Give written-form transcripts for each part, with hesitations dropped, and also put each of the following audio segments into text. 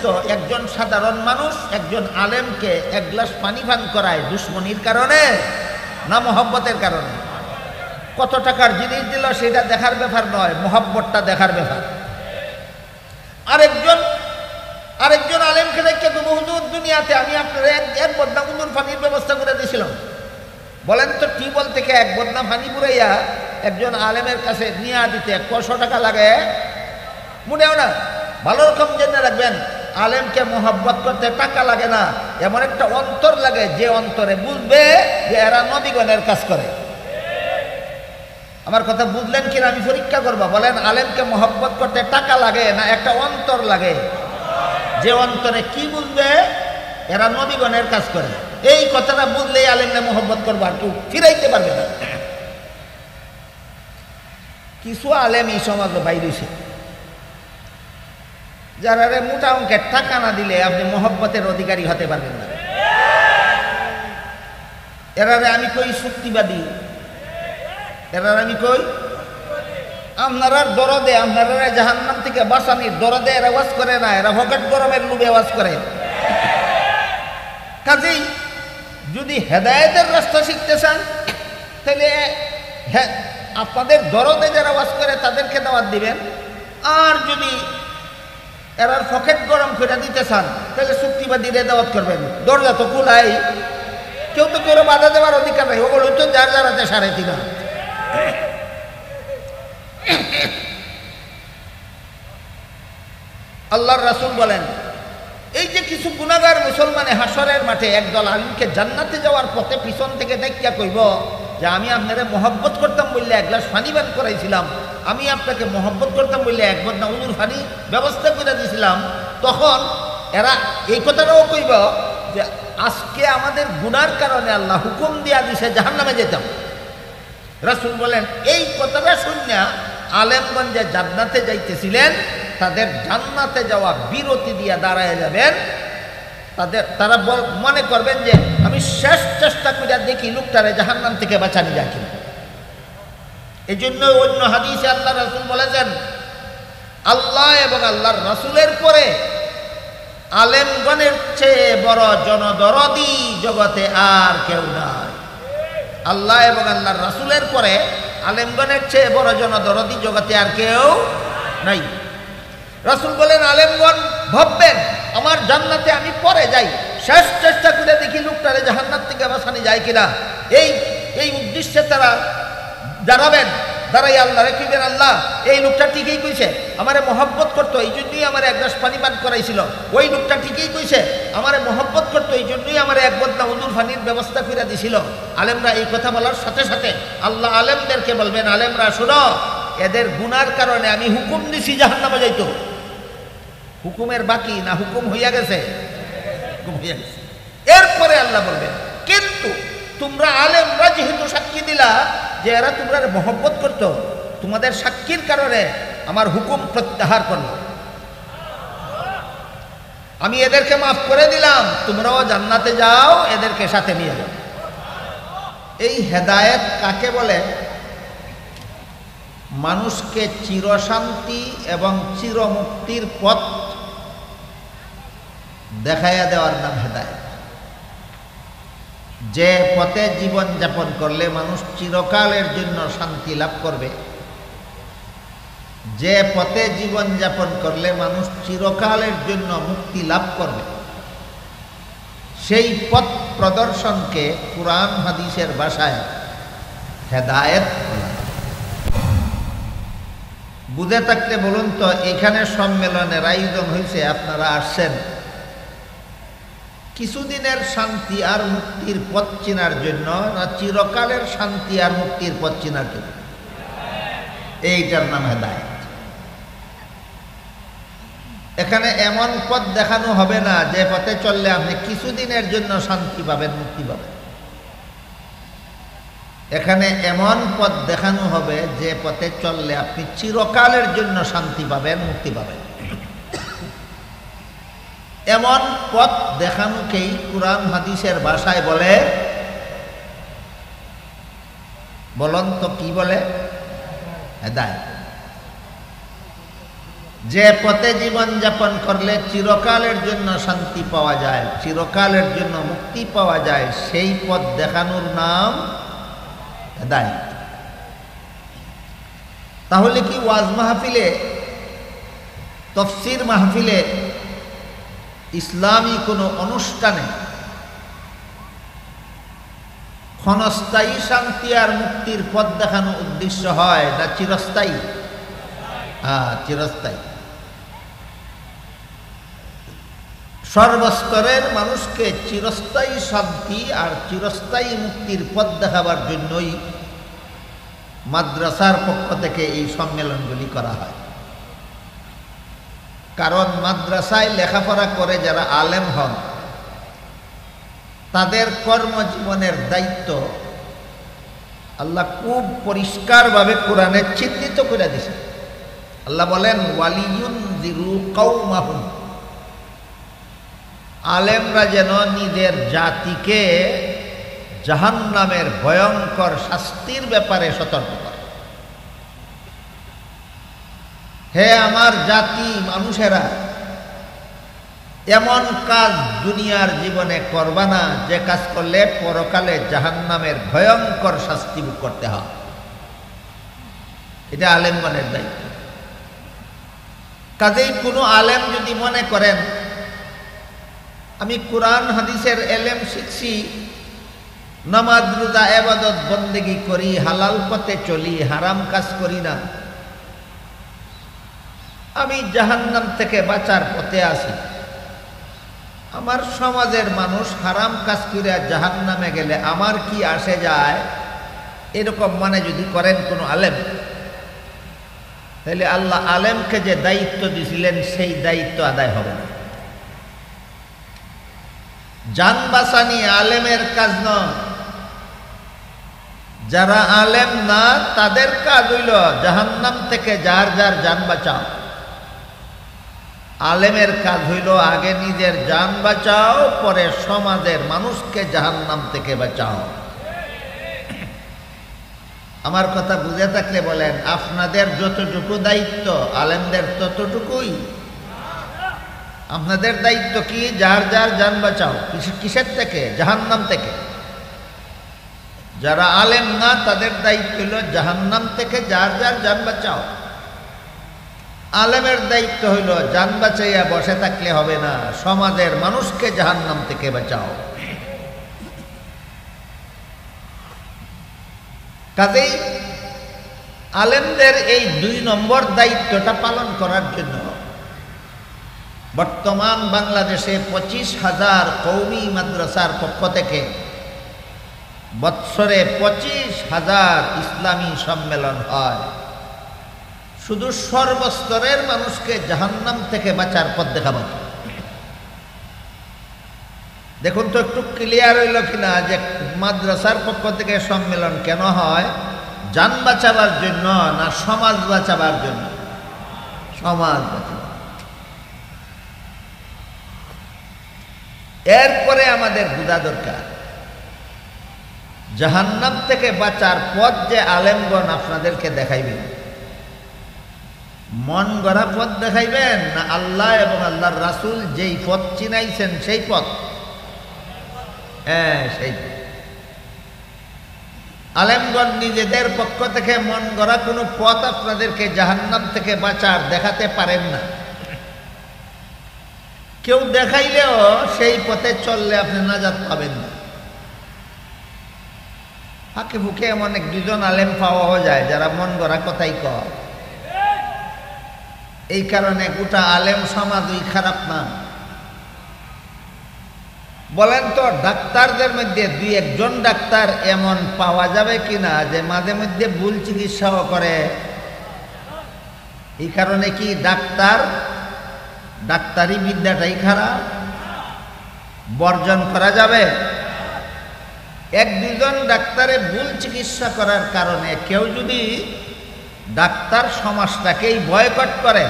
তো একজন সাধারণ মানুষ একজন আলেমকে এক গ্লাস পানি পান করায় দুশ্মনির কারণে না মহব্বতের কারণে? কত টাকার জিনিস দিল সেটা দেখার ব্যাপার নয়, মহব্বতটা দেখার ব্যাপার। আরেকজন আলেমকে দেখে তো হুজুর দুনিয়াতে আমি আপনার এক বদনা উজুর পানির ব্যবস্থা করে দিয়েছিলাম। বলেন তো টিউবওয়েল থেকে এক বদনা পানি পুরাইয়া একজন আলেমের কাছে নিয়ে দিতে 100 টাকা লাগে? মনেও না। ভালো রকম জেনে রাখবেন, আলেমকে মোহাব্বত করতে টাকা লাগে না, এমন একটা অন্তর লাগে যে অন্তরে বুঝবে যে এরা নবীগণের কাজ করে। আমার কথা বুঝলেন কিনা আমি পরীক্ষা করবো। বলেন, আলেমকে মোহাব্বত করতে টাকা লাগে না একটা অন্তর লাগে? যে অন্তরে কি বুঝবে এরা নবীগণের কাজ করে, এই কথাটা বুঝলেই আলেমকে মোহাব্বত করবো, আর কেউ ফিরাইতে পারবে না। কিছু আলেম এই সমাজে বাইরেছে যারা মোটা অঙ্কের টাকা না দিলে আপনি মোহব্বতের অধিকারী হতে পারবেন না। এরারে আমি কই শক্তিবাদী, এরারে আমি কই আপনারা দরদে, আপনারা জাহান্নাম থেকে বাঁচানির দরদে এরা ওয়াজ করে না, এরা ভকেট গরমের লোভে ওয়াজ করে। কাজেই যদি হেদায়েতের রাস্তা শিখতে চান তাহলে আপনাদের দরদে যারা ওয়াজ করে তাদেরকে দাওয়াত দিবেন, আর যদি এরার পকেট গরম করে দিতে চান তাহলে চুক্তিবাদীরে দাওয়াত করবেন। দরজা তো খোলাই, কেউ তো কেউ বাধা দেওয়ার অধিকার নাই, ওগুলো তো যার যার হাতে সাড়ে তিনা। আল্লাহর রাসূল বলেন, এই যে কিছু গুনাহগার মুসলমানে হাসরের মাঠে একদল আলিমকে জান্নাতে যাওয়ার পথে পিছন থেকে দেখিয়া কইব যে আমি আপনারে মহব্বত করতাম বললে এক গ্লাস পানি পান করাইছিলাম, আমি আপনাকে মহব্বত করতাম বললে এক বদনা উজুর পানি ব্যবস্থা করে দিয়েছিলাম, তখন এরা এই কথাটাও কইব যে আজকে আমাদের গুনার কারণে আল্লাহ হুকুম দিয়া দিছে জাহান্নামে যেতাম। রাসূল বলেন, এই কথাটা শুনিয়া আলেমগণ যে জান্নাতে যাইতেছিলেন তাদের জান্নাতে যাওয়া বিরতি দিয়া দাঁড়ায় যাবেন। তারা মনে করবেন যে আমি শেষ চেষ্টা করে দেখি লোকটারে জাহান্নাম থেকে বাঁচানি যায় কিনা। এই জন্য অন্য হাদিসে আল্লাহ রাসূল বলেছেন, আল্লাহ এবং আল্লাহর রাসূলের পরে আলেমগণের চেয়ে বড় জনদরদি জগতে আর কেউ নাই। আল্লাহ এবং আল্লাহর রাসূলের পরে আলেমগণের চেয়ে বড় জনদরদি জগতে আর কেউ নাই। রাসূল বলেন, আলেমগণ ভাববেন আমার জান্নাতে আমি পরে যাই, শেষ চেষ্টা করে দেখি লোকটারে জাহান্নাম থেকে বাঁচানি যায় কিনা। এই উদ্দেশ্যে তারা দাঁড়াবেন, দাঁড়াই আল্লাহ রেখিবেন, আল্লাহ এই লোকটা ঠিকই কইছে আমারে মহব্বত করতো, এই জন্যই আমার এক গ্লাস পানি পান করাইছিল। ওই লোকটা ঠিকই কইছে আমারে মহব্বত করতো, এই জন্যই আমার এক বদনা উজুর পানির ব্যবস্থা করে দিছিল। আলেমরা এই কথা বলার সাথে সাথে আল্লাহ আলেমদেরকে বলবেন, আলেমরা শোনো, এদের গুনার কারণে আমি হুকুম দিছি জাহান্নামে যাইতো। হুকুমের বাকি না হুকুম হইয়া গেছে? হুকুম হইয়া গেছে। এরপরে আল্লাহ বলবেন, কিন্তু তোমরা আলেমরা যেহেতু সাক্ষী দিলা যে এরা তোমরা মহব্বত করতো, তোমাদের সাক্ষীর কারণে আমার হুকুম প্রত্যাহার করলো, আমি এদেরকে মাফ করে দিলাম, তোমরাও জান্নাতে যাও, এদেরকে সাথে নিয়ে যাও। এই হেদায়েত কাকে বলে? মানুষকে চিরশান্তি এবং চিরমুক্তির পথ দেখাইয়া দেওয়ার নাম হেদায়েত। যে পথে জীবন যাপন করলে মানুষ চিরকালের জন্য শান্তি লাভ করবে, যে পথে জীবন যাপন করলে মানুষ চিরকালের জন্য মুক্তি লাভ করবে, সেই পথ প্রদর্শনকে কুরআন হাদিসের ভাষায় হেদায়েত বলা। বুঝে থাকলে বলুন তো, এখানে সম্মেলনের আয়োজন হয়েছে, আপনারা আসছেন কিছুদিনের শান্তি আর মুক্তির পথ চেনার জন্য না চিরকালের শান্তি আর মুক্তির পথ চেনার জন্য? এইটার নাম হেদায়েত। এখানে এমন পথ দেখানো হবে না যে পথে চললে আপনি কিছুদিনের জন্য শান্তি পাবেন, মুক্তি পাবেন। এখানে এমন পথ দেখানো হবে যে পথে চললে আপনি চিরকালের জন্য শান্তি পাবেন, মুক্তি পাবেন। এমন পথ দেখানোকেই কুরআন হাদিসের ভাষায় বলে, বলুন তো কি বলে? হেদায়েত। যে পথে জীবন যাপন করলে চিরকালের জন্য শান্তি পাওয়া যায়, চিরকালের জন্য মুক্তি পাওয়া যায়, সেই পথ দেখানোর নাম হেদায়েত। তাহলে কি ওয়াজ মাহফিলে, তফসির মাহফিলে, ইসলামী কোনো অনুষ্ঠানে ক্ষণস্থায়ী শান্তি আর মুক্তির পথ দেখানো উদ্দেশ্য হয় না চিরস্থায়ী? চিরস্থায়ী। সর্বস্তরের মানুষকে চিরস্থায়ী শান্তি আর চিরস্থায়ী মুক্তির পথ দেখাবার জন্যই মাদ্রাসার পক্ষ থেকে এই সম্মেলনগুলি করা হয়। কারণ মাদ্রাসায় লেখাপড়া করে যারা আলেম হন তাদের কর্মজীবনের দায়িত্ব আল্লাহ খুব পরিষ্কারভাবে কোরআনে চিহ্নিত করে দিয়েছে। আল্লাহ বলেন ওয়ালিয়ুনযিরু কওমাহুম, আলেমরা যেন নিজের জাতিকে জাহান্নামের ভয়ঙ্কর শাস্তির ব্যাপারে সতর্ক করে। হে আমার জাতি মানুষেরা, এমন কাজ দুনিয়ার জীবনে করবা না যে কাজ করলে পরকালে জাহান্নামের ভয়ঙ্কর শাস্তি ভোগ করতে হয়। এটা আলেমগণের দায়িত্ব। কাজেই কোনো আলেম যদি মনে করেন আমি কোরআন হাদিসের এলেম শিখছি, নামাজ রোজা ইবাদত বন্দেগী করি, হালাল পথে চলি, হারাম কাজ করি না, আমি জাহান্নাম থেকে বাঁচার পথে আছি, আমার সমাজের মানুষ হারাম কাজ করে জাহান্নামে গেলে আমার কি আসে যায়, এরকম মানে যদি করেন কোনো আলেম, তাহলে আল্লাহ আলেমকে যে দায়িত্ব দিয়েছিলেন সেই দায়িত্ব আদায় হবে না। জান বাঁচানি আলেমের কাজ নয়। যারা আলেম না তাদের কাজ হইল জাহান্নাম থেকে যার যার জান বাঁচাও। আলেমের কাজ হইল আগে নিজের জান বাঁচাও, পরে সমাজের মানুষকে জাহান্নাম থেকে বাঁচাও। আমার কথা বুঝে থাকলে বলেন, আপনাদের যতটুকু দায়িত্ব আলেমদের ততটুকুই। আপনাদের দায়িত্ব কি? যার যার জান বাঁচাও। কিসের থেকে? জাহান্নাম থেকে। যারা আলেম না তাদের দায়িত্ব হলো জাহান্নাম থেকে যার যার জান বাঁচাও। আলেমের দায়িত্ব হইল জান বাঁচাইয়া বসে থাকলে হবে না, সমাজের মানুষকে জাহান্নাম থেকে বাঁচাও। কাজেই আলেমদের এই 2 নম্বর দায়িত্বটা পালন করার জন্য বর্তমান বাংলাদেশে 25,000 কওমি মাদ্রাসার পক্ষ থেকে বৎসরে 25,000 ইসলামী সম্মেলন হয়, শুধু সর্বস্তরের মানুষকে জাহান্নাম থেকে বাঁচার পথ দেখাবো। দেখুন তো একটু ক্লিয়ার হইল কিনা যে মাদ্রাসার পক্ষ থেকে সম্মেলন কেন হয়? জান বাঁচাবার জন্য না সমাজ বাঁচাবার জন্য? সমাজ বাঁচাবার। এরপরে আমাদের বোঝা দরকার জাহান্নাম থেকে বাঁচার পথ যে আলেমগণ আপনাদেরকে দেখাইবেন, মন গড়া পথ দেখাইবেন না আল্লাহ এবং আল্লাহর রাসূল যেই পথ চিনাইছেন সেই পথ? হ্যাঁ, সেই পথ। আলেমগণ নিজেদের পক্ষ থেকে মন গড়া কোনো পথ আপনাদেরকে জাহান্নাম থেকে বাঁচার দেখাতে পারেন না। কেউ দেখাইলেও সেই পথে চললে আপনি নাজাত পাবেন না। ফাঁকে ফুঁকে এমন 1-2 আলেম পাওয়া যায় যারা মন গড়া কথাই কয়। এই কারণে গোটা আলেম সমাজই খারাপ না। বলেন তো ডাক্তারদের মধ্যে 2-1 ডাক্তার এমন পাওয়া যাবে কিনা যে মাঝে মধ্যে ভুল চিকিৎসাও করে? এই কারণে কি ডাক্তারি বিদ্যাটাই খারাপ? বর্জন করা যাবে? 1-2 ডাক্তারে ভুল চিকিৎসা করার কারণে কেউ যদি ডাক্তার সমাজটাকেই বয়কট করে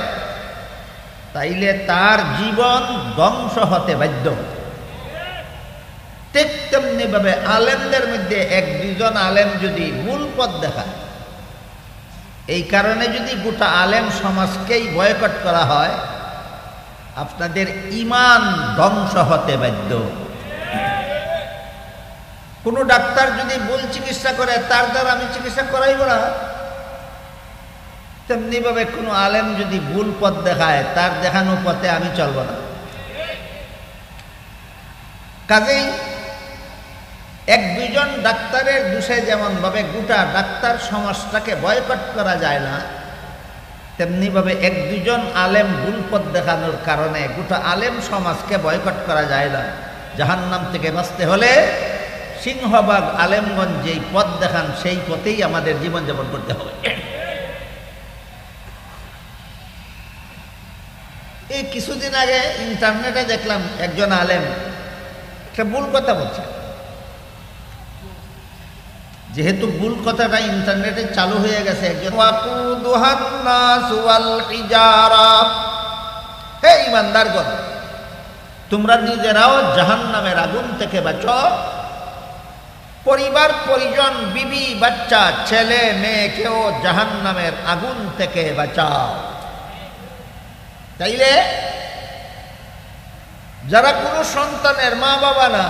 তাইলে তার জীবন ধ্বংস হতে বাধ্য। ঠিক তেমনি ভাবে আলেমদের মধ্যে 1-2 আলেম যদি ভুল পথ দেখায় এই কারণে যদি গোটা আলেম সমাজকেই বয়কট করা হয়, আপনাদের ঈমান ধ্বংস হতে বাধ্য। কোনো ডাক্তার যদি ভুল চিকিৎসা করে তার দ্বারা আমি চিকিৎসা করাইব না, তেমনিভাবে কোনো আলেম যদি ভুল পথ দেখায় তার দেখানো পথে আমি চলব না। কাজেই এক দুইজন ডাক্তারের দোষে যেমনভাবে গোটা ডাক্তার সমাজটাকে বয়কট করা যায় না, তেমনিভাবে এক দুইজন আলেম ভুল পথ দেখানোর কারণে গোটা আলেম সমাজকে বয়কট করা যায় না। জাহান্নাম থেকে বাঁচতে হলে সিংহভাগ আলেমগণ যেই পথ দেখান সেই পথেই আমাদের জীবনযাপন করতে হবে। এই কিছুদিন আগে ইন্টারনেটে দেখলাম একজন আলেম একটা ভুল কথা বলছে। যেহেতু ভুল কথাটা ইন্টারনেটে চালু হয়ে গেছে, একজন হে ইমানদারগণ, তোমরা নিজেরাও জাহান্নামের আগুন থেকে বাঁচো, পরিবার পরিজন বিবি বাচ্চা ছেলে মেয়েকেও জাহান্নামের আগুন থেকে বাঁচাও। তাইলে যারা কোনো সন্তানের মা বাবা না,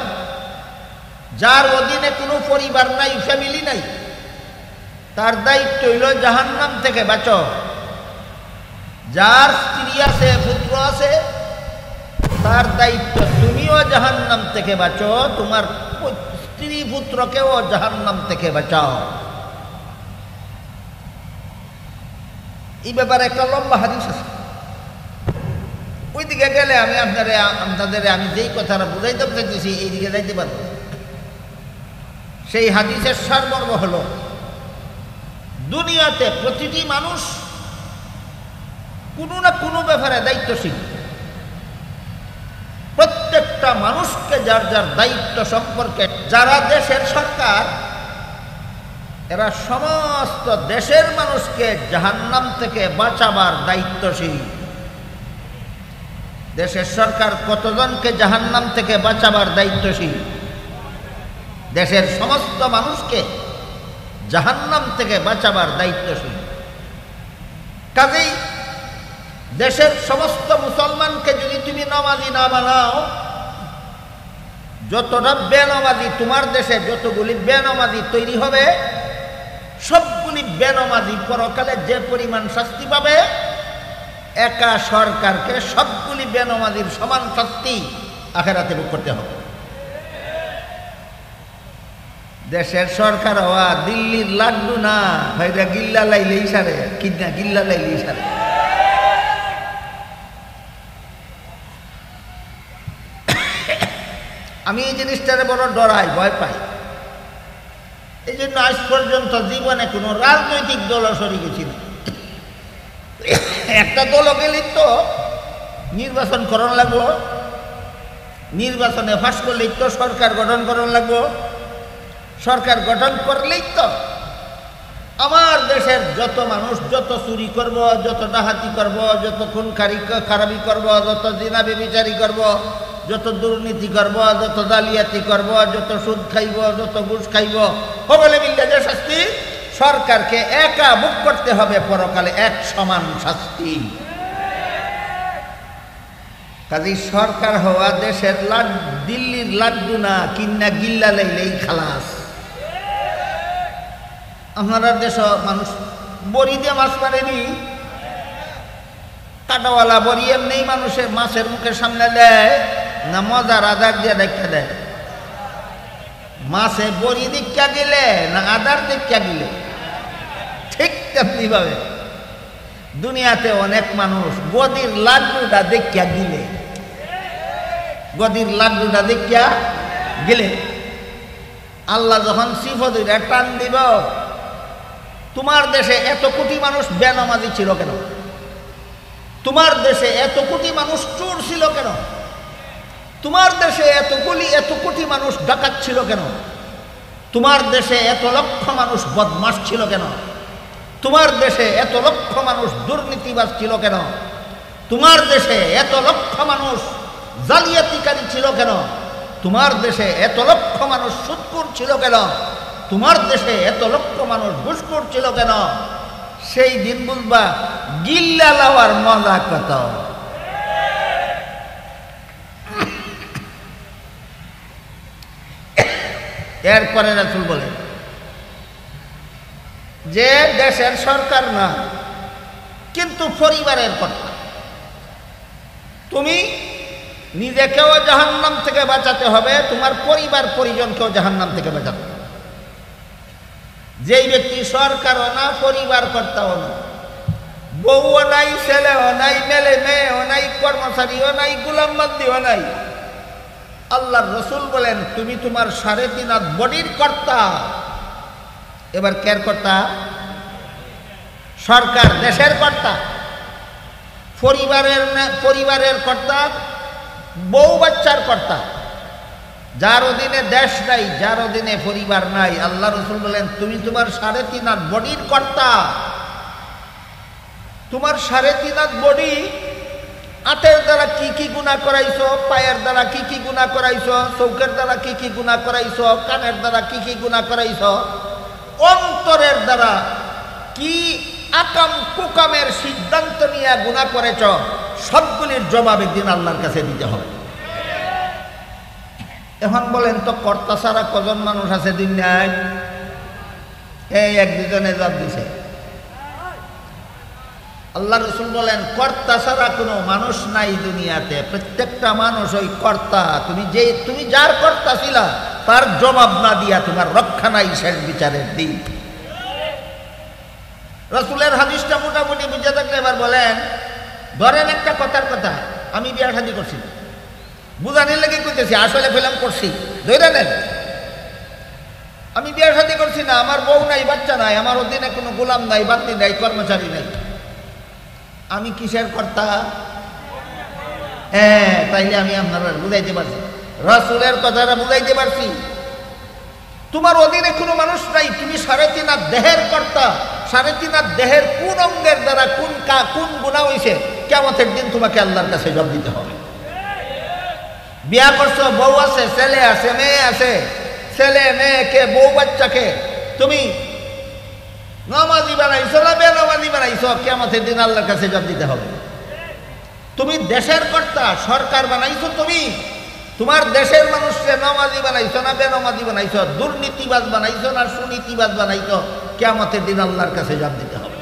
যার অধীনে কোনো পরিবার নাই, ফ্যামিলি নাই, তার দায়িত্ব হইল জাহান্নাম থেকে বাঁচো। যার স্ত্রী আছে পুত্র আছে, তার দায়িত্ব তুমিও জাহান্নাম থেকে বাঁচো, তোমার স্ত্রী পুত্রকেও জাহান্নাম থেকে বাঁচাও। এই ব্যাপারে একটা লম্বা হাদিস আছে, ওইদিকে গেলে আমি আপনাদের আমি যেই কথাটা বুঝাইতে চাইতেছি এইদিকে যাইতে পারবো। সেই হাদিসের সারমর্ম হলো, দুনিয়াতে প্রতিটি মানুষ কোনো না কোনো ব্যাপারে দায়িত্বশীল। প্রত্যেকটা মানুষকে যার যার দায়িত্ব সম্পর্কে, যারা দেশের সরকার, এরা সমস্ত দেশের মানুষকে জাহান্নাম থেকে বাঁচাবার দায়িত্বশীল। দেশের সরকার কতজনকে জাহান্নাম থেকে বাঁচাবার দায়িত্বশীল? দেশের সমস্ত মানুষকে জাহান্নাম থেকে বাঁচাবার দায়িত্বশীল। কাজেই দেশের সমস্ত মুসলমানকে যদি তুমি নামাজি না বানাও, যতটা বেনামাজি তোমার দেশে যতগুলি বেনামাজি তৈরি হবে, সবগুলি বেনামাজি পরকালে যে পরিমাণ শাস্তি পাবে, একা সরকারকে সবগুলি বেনামাজির সমান শাস্তি আখেরাতে ভোগ করতে হবে। দেশের সরকার হওয়া দিল্লির লাড্ডু না, ভাইরা গিল্লা লাইলেই সারে, কিনা গিল্লা লাইলেই সারে। আমি এই জিনিসটারে বড় ডরাই, ভয় পাই। এই জন্য আজ পর্যন্ত জীবনে কোনো রাজনৈতিক দলও শরীকে ছিল। একটা দল গেলেই তো নির্বাচন করানো লাগবো, নির্বাচনে ফাঁস করলেই তো সরকার গঠন করানো লাগবো, সরকার গঠন করলেই তো আমার দেশের যত মানুষ যত চুরি করব, যত ডাহাতি করব, যত খুন খারাপি করব, যত জিনা ব্যভিচারী করব, যত দুর্নীতি করব, যত জালিয়াতি করব, যত সুদ খাইব, যত ঘুষ খাইব, সকলে মিলে যে শাস্তি সরকারকে একা ভোগ করতে হবে পরকালে, এক সমান শাস্তি। কাজে সরকার হওয়া দেশের দিল্লির লাড্ডু না, কিন্না গিল্লা লাইলেই খালাস। আমরা দেশ মানুষ বড়ি দিয়ে মাছ মারেনি, কাটাওয়ালা বড়ি এমনি মানুষের মাছের মুখের সামনে দেয় না, মজার আদার দিয়ে দেখা দেয়। মাছে বড়ি দীক্ষা গেলে না আদার দীক্ষা গেলে, ঠিক তেমনি ভাবে দুনিয়াতে অনেক মানুষ গদির লাড্ডুটা দেখিয়া গিলে, গদির লাড্ডুটা দেখিয়া গেলে আল্লাহ যখন সিফদুরা টান দিব, তোমার দেশে এত কোটি মানুষ বেনামাজি ছিল কেন? তোমার দেশে এত কোটি মানুষ চোর ছিল কেন? তোমার দেশে এত কোটি মানুষ ডাকাত ছিল কেন? তোমার দেশে এত লক্ষ মানুষ বদমাশ ছিল কেন? তোমার দেশে এত লক্ষ মানুষ দুর্নীতিবাজ ছিল কেন? তোমার দেশে এত লক্ষ মানুষ জালিয়াতিকারী ছিল কেন? তোমার দেশে এত লক্ষ মানুষ সুদখোর ছিল কেন? তোমার দেশে এত লক্ষ মানুষ ঘুষখোর ছিল কেন? সেই দিন বুঝবা গিল্লা লাওয়ার মজা কত। এরপরে রাসূল বলেন যে দেশের সরকার না কিন্তু পরিবারের কর্তা, তুমি নিজেকেও জাহান্নাম থেকে বাঁচাতে হবে, তোমার পরিবার পরিজনকেও জাহান্নাম থেকে বাঁচাতে হবে। যেই ব্যক্তি সরকারও না, পরিবার কর্তাও না, বউও নাই, ছেলেও নাই, মেয়েও নাই, কর্মচারীও নাই, গোলামবান্দিও নাই, আল্লাহর রাসূল বলেন তুমি তোমার 3.5 হাত বডির কর্তা। এবার কের কর্তা? সরকার, দেশের কর্তা, পরিবারের কর্তা, বউ বাচ্চার কর্তা। যার অধীনে দেশ নাই, যার অধীনে পরিবার নাই, আল্লাহ রাসূল বলেন তুমি তোমার 3.5 হাত বডির কর্তা। তোমার 3.5 হাত বডি, হাতের দ্বারা কি কি গুনাহ করাইছো, পায়ের দ্বারা কি কি গুনাহ করাইছো, চোখের দ্বারা কি কি গুনাহ করাইছো, কানের দ্বারা কি কি গুনাহ করাইছো, অন্তরের দ্বারা কি আকাম কুকামের সিদ্ধান্ত নিয়ে গুনাহ করেছ, সবগুলির জবাব একদিন আল্লাহর কাছে দিতে হবে। এখন বলেন তো কর্তা ছাড়া কজন মানুষ আছে দুনিয়ায়? এই 1-2 জনে জবাব দিছে। আল্লাহ রাসূল বলেন কর্তা ছাড়া কোনো মানুষ নাই দুনিয়াতে, প্রত্যেকটা মানুষ ওই কর্তা। তুমি যার কর্তা ছিলা তার জবাব না দিয়া তোমার রক্ষা নাই শেষ বিচারের দিন। রাসূলের হাদিসটা মোটামুটি বুঝে থাকলে এবার বলেন, ধরেন একটা কথার কথা, আমি বিয়ে শাদী করছি, বুঝানির লেগে কইতেছি, আসলে ফেলাম করছি, ধরে নেন। আমি বিয়ে শাদী করছি না, আমার বউ নাই, বাচ্চা নাই, আমার অধীনে কোনো গোলাম নাই, বান্দি নাই, কর্মচারী নাই, আমি কিসের কর্তা? হ্যাঁ, তাইলে আমি আপনারা বুঝাইতে পারছি, রাসূলের কথাটা বুঝাইতে পারছি। তোমার অধীনে কোনো মানুষ নাই, তুমি 3.5 হাত দেহের কর্তা। 3.5 হাত দেহের কোন অঙ্গের দ্বারা কোন গুনাহ হইছে, কিয়ামতের দিন তোমাকে আল্লাহর কাছে জবাব দিতে হবে। বিয়া করছো, বউ আছে, ছেলে আছে, মেয়ে আছে, ছেলে মেয়েকে, বউ বাচ্চাকে তুমি নামাজি বানাইছো না বেনামাজি বানাইছো, কিয়ামতের দিন আল্লাহর কাছে জবাব দিতে হবে। তুমি দেশের কর্তা, সরকার বানাইছো, তুমি তোমার দেশের মানুষকে নামাজি বানাইছো না বেনামাজি বানাইছো, দুর্নীতিবাজ বানাইছো না সুনীতিবাজ বানাইছো, কিয়ামতের দিন আল্লাহর কাছে জবাব দিতে হবে।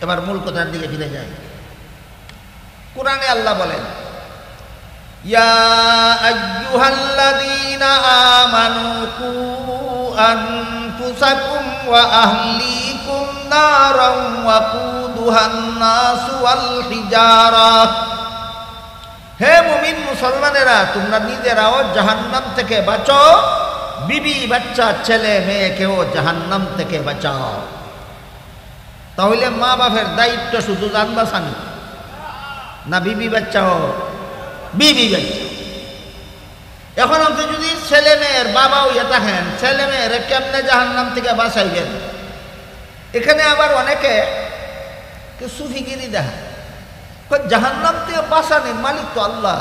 এবার মূল কথার দিকে ফিরে যাই। কুরআনে আল্লাহ বলেন ইয়া আইয়ুহাল্লাযীনা আমানু কু আনফুসাকুম ওয়া আহলিকুম নারান ওয়াকুদুহান নাসু ওয়াল হিজারা। হে মুমিন মুসলমানেরা, তোমরা নিজেরাও জাহান্নাম থেকে বাঁচো, বিবি বাচ্চা ছেলে মেয়েকেও জাহান্নাম থেকে বাঁচাও। তাহলে মা বাপের দায়িত্ব শুধু জান বাঁচানো না, বিবি বাচ্চাও, বিবি বাচ্চা। এখন আপনি যদি ছেলে মেয়ের বাবা হইয়া থাকেন, ছেলে মেয়ের কেমনে জাহান্নাম থেকে বাঁচাইবেন? এখানে আবার অনেকে সুফিগিরি দেখায়, জাহান্নাম থেকে বাঁচানোর মালিক তো আল্লাহ।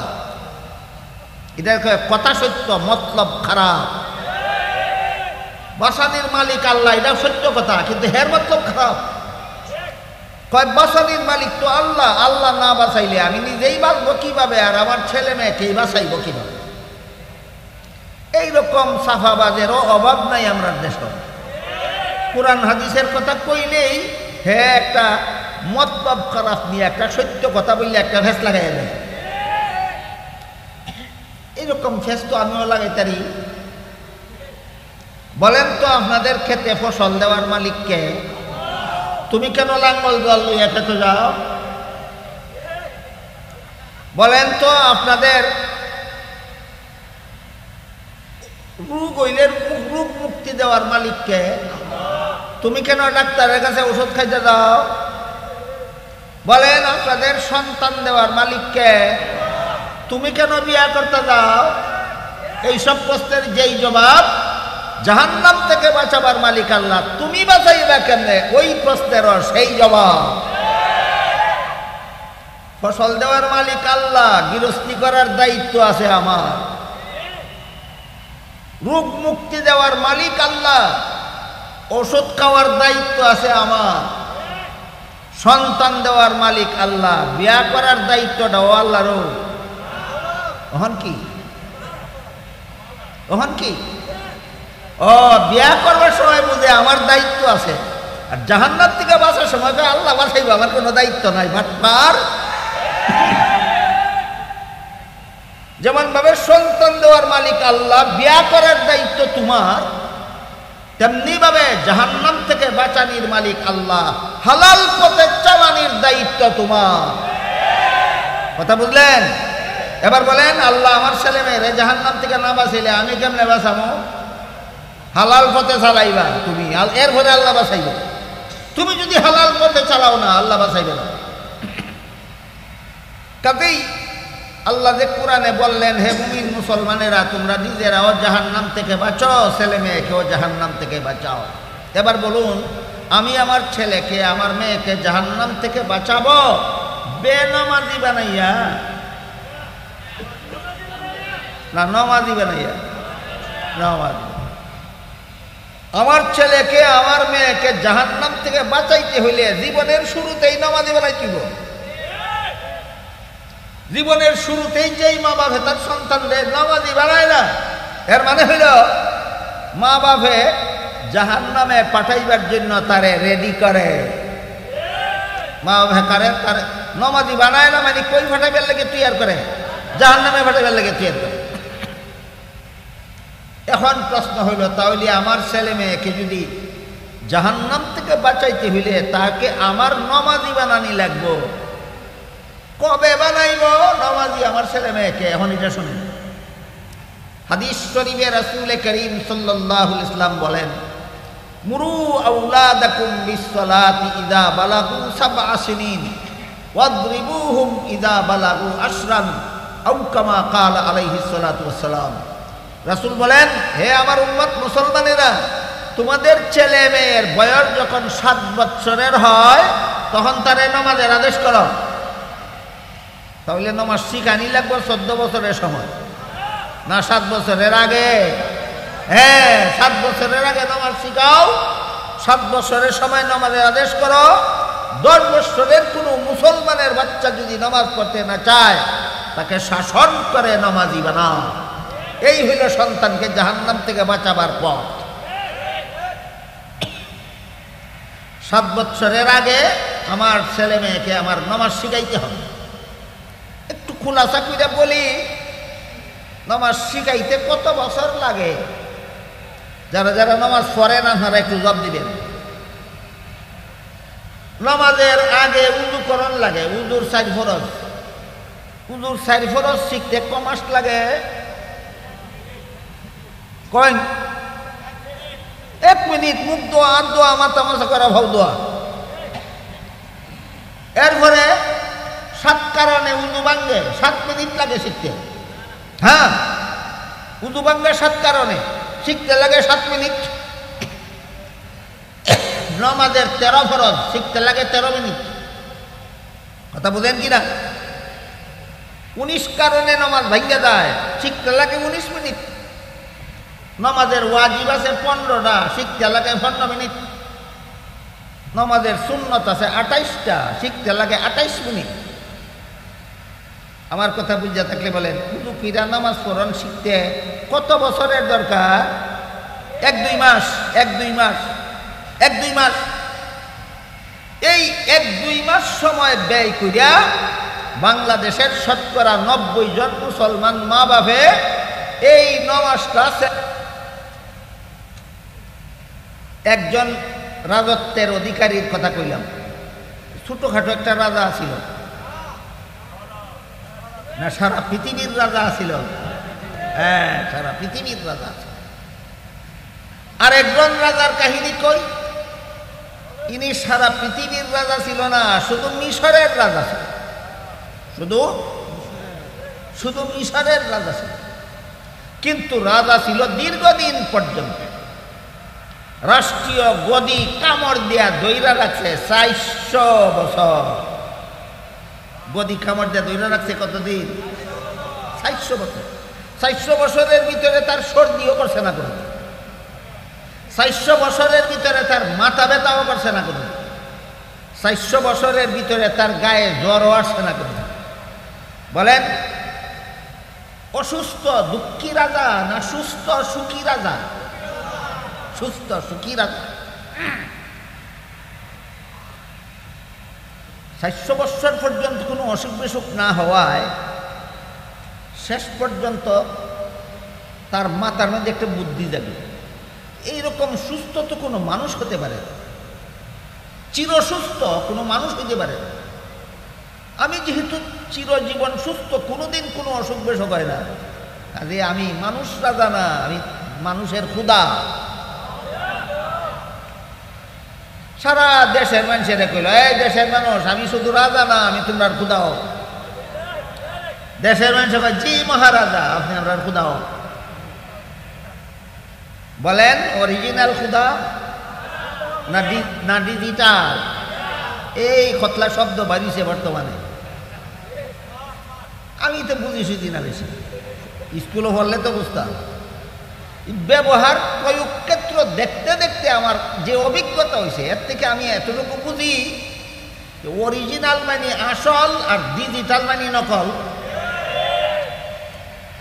এটা কথা সত্য, মতলব খারাপ। বাঁচানোর মালিক আল্লাহ, এটা সত্য কথা, কিন্তু হের মতলব খারাপ। কয় বাঁচানোর মালিক তো আল্লাহ, আল্লাহ না বাঁচাইলে আমি নিজেই বাঁচবো কিভাবে, আর আমার ছেলে মেয়েকেই বাঁচাইব কিভাবে? এইরকম সাফাবাজেরও অভাব নাই আমরা দেশ। কোরআন হাদিসের কথা কইলেই হে একটা মতলব খারাপ নিয়ে একটা সত্য কথা বললে একটা ফেস লাগাই দেয়। এইরকম ফেস তো আমিও লাগাইতারি। বলেন তো আপনাদের ক্ষেতে ফসল দেওয়ার মালিককে? তুমি কেন লাঙ্গল জল লইয়া খেতে যাও? বলেন তো আপনাদের রোগ হইলে রোগ মুক্তি দেওয়ার মালিককে? তুমি কেন ডাক্তারের কাছে ওষুধ খাইতে যাও? বলেন আপনাদের সন্তান দেওয়ার মালিককে? তুমি কেন বিয়া করতে যাও? এইসব প্রশ্নের যেই জবাব, জাহান্নাম থেকে বাঁচাবার মালিক আল্লাহ, তুমি বাঁচাইবা কেমনে, ওই প্রশ্নেরও সেই জবাব। ফসল দেওয়ার মালিক আল্লাহ, গৃহস্থী করার দায়িত্ব আছে আমার। রোগ মুক্তি দেওয়ার মালিক আল্লাহ, ওষুধ খাওয়ার দায়িত্ব আছে আমার, সন্তান দেওয়ার মালিক আল্লাহ, বিয়া করার দায়িত্বটাও আল্লাহরও। ওহন কি ও বিয়া করবার সময় বুঝে আমার দায়িত্ব আছে, আর জাহান্নাম থেকে বাঁচার সময় আল্লাহ বাঁচাইব, আমার কোনো দায়িত্ব নাই। বাটপার যেমন ভাবে সন্তান দেওয়ার মালিক আল্লাহ, বিয়া করার দায়িত্ব তোমার, তেমনি ভাবে জাহান্নাম থেকে বাঁচানির মালিক আল্লাহ, হালাল পথে চালানির দায়িত্ব তোমার। কথা বুঝলেন? এবার বলেন, আল্লাহ আমার ছেলে মেয়েরে জাহান্নাম থেকে না বাঁচাইলে আমি কেমনে বাঁচাবো? হালাল পথে চালাইবা তুমি, এর পরে আল্লাহ বাঁচাইব। তুমি যদি হালাল পথে চালাও না, আল্লাহ বাঁচাইবে না। কাজেই আল্লাহ যে কোরআনে বললেন, হে মুমিন মুসলমানেরা, তোমরা নিজেরাও জাহান্নাম থেকে বাঁচাও, ছেলে মেয়েকেও জাহান্নাম থেকে বাঁচাও। এবার বলুন, আমি আমার ছেলেকে আমার মেয়েকে জাহান্নাম থেকে বাঁচাবো বেনামাজি বানাইয়া না নামাজি বানাইয়া? নামাজি। আমার ছেলেকে আমার মেয়েকে জাহান্নাম থেকে বাঁচাইতে হইলে জীবনের শুরুতেই নামাজি বানাইতে হবে। জীবনের শুরুতেই যেই মা বাপে তার সন্তানদের নামাজি বানায় না, এর মানে হইল মা বাপে জাহান্নামে পাঠাইবার জন্য তারে রেডি করে। মা বাপে তারে নামাজি বানায় না, মানে কই ফাটাইবার লাগে তৈয়ার করে, জাহান্নামে ফাটাইবার লাগে তৈয়ার করে। এখন প্রশ্ন হইল, তাহলে আমার ছেলে মেয়েকে যদি জাহান্নাম থেকে বাঁচাইতে হইলে তাকে আমার নামাজি বানানি লাগবো। কবে বানাইব নামাজি আমার ছেলে মেয়েকে? এখন এটা শুনেন। হাদিস শরীফে রাসূল করিম সাল্লাল্লাহু আলাইহি ওয়াসাল্লাম বলেন, মুরু আওলাদাকুম বিসসালাতি ইযা বালাগু সাবআ সিনিন ওয়াদরিবুহুম ইযা বালাগু আশরান আও কামা ক্বালা আলাইহিস সালাতু ওয়াসসালাম। রাসূল বলেন, হে আমার উম্মত মুসলমানেরা, তোমাদের ছেলে মেয়ের বয়স যখন 7 বছরের হয় তখন তারে নামাজের আদেশ করো। তাহলে নামাজ শিখানি লাগবে 14 বছরের সময় না 7 বছরের আগে? হ্যাঁ, 7 বছরের আগে নামাজ শিখাও, 7 বছরের সময় নামাজের আদেশ করো। 10 বছরের কোনো মুসলমানের বাচ্চা যদি নামাজ পড়তে না চায়, তাকে শাসন করে নামাজি বানাও। এই হইল সন্তানকে জাহান্নাম থেকে বাঁচাবার পথ। 7 বছরের আগে আমার ছেলে মেয়েকে আমার নামাজ শিখাইতে হবে। একটু খোলাসা করে বলি, নামাজ শিখাইতে কত বছর লাগে? যারা যারা নামাজ পড়ে না তারা একটু জবাব দিবেন। নামাজের আগে উযুকরণ লাগে, উযুর 4 ফরজ। উযুর 4 ফরজ শিখতে ক মাস লাগে? Coin 1 minute. মুখ দোয়া, হাত দোয়া, মাথা মাথা করা, ভাব দোয়া। এরপরে 7 কারণে উযু ভাঙ্গে, 7 মিনিট লাগে শিখতে। হ্যাঁ, উযু ভাঙ্গে 7 কারণে, শিখতে লাগে 7 মিনিট। নামাজের 13 ফরজ, শিখতে লাগে 13 মিনিট। কথা বুঝেন কিনা? 19 কারণে নামাজ ভাঙ্গে যায়, শিখতে লাগে 19 মিনিট। নামাজের ওয়াজিব আছে 15টা, শিখতে লাগে 15 মিনিট। নামাজের সুন্নত আছে 28টা, শিখতে লাগে 28 মিনিট। আমার কথা বুঝা থাকলে বলেন, উযু কিরা নামাজ পড়ন শিখতে কত বছরের দরকার? 1-2 মাস, 1-2 মাস, 1-2 মাস। এই 1-2 মাস সময় ব্যয় করিয়া বাংলাদেশের শতকরা 90 জন মুসলমান মা বাপে এই নামাজটা। একজন রাজত্বের অধিকারীর কথা কইলাম, ছোটখাটো একটা রাজা ছিল না, সারা পৃথিবীর রাজা ছিল। হ্যাঁ, সারা পৃথিবীর রাজা ছিল। আর একজন রাজার কাহিনী কই, ইনি সারা পৃথিবীর রাজা ছিল না, শুধু মিশরের রাজা ছিল। শুধু মিশরের রাজা ছিল, কিন্তু রাজা ছিল দীর্ঘদিন পর্যন্ত। রাষ্ট্রীয় গদি কামড় দিয়া দইরা রাখছে 400 বছর। গদি কামড় দিয়া দইরা রাখছে কতদিন? 400 বছর। 400 বছরের ভিতরে তার সর্দিও করছে না কোনো। 400 বছরের ভিতরে তার মাথা ব্যথাও করছে না কোনো, 400 বছরের ভিতরে তার গায়ে জ্বরও আসছে না কোনো। বলেন অসুস্থ দুঃখী রাজা না সুস্থ সুখী রাজা? সুস্থ সুখী রাজা। 400 বছর পর্যন্ত কোনো অসুখ বিসুখ না হওয়ায় শেষ পর্যন্ত তার মাথার মধ্যে একটা বুদ্ধি যাবে, এইরকম সুস্থ তো কোনো মানুষ হতে পারে না, চিরসুস্থ কোনো মানুষ হতে পারে না। আমি যেহেতু চিরজীবন সুস্থ, কোনোদিন কোনো অসুখ বিসুখ হয় না, কাজে আমি মানুষ রাজা না, আমি মানুষের খোদা। সারা দেশের মানুষেরা কইল, এই দেশের মানুষ, আমি শুধু রাজা না, আমি তোমরা খোদাও। দেশের মানুষ কয়, জি মহারাজা, আপনি আমরা খোদাও। বলেন অরিজিনাল খোদা না ডিজিটাল? এই খতলা শব্দ বাড়িছে বর্তমানে। আমি তো বুঝি সুঝি না বেশি, স্কুলে পড়লে তো বুঝতাম। ব্যবহার প্রয়োগ ক্ষেত্র দেখতে দেখতে আমার যে অভিজ্ঞতা হয়েছে, এর থেকে আমি এতটুকু বুঝি অরিজিনাল মানে আসল আর ডিজিটাল মানে নকল।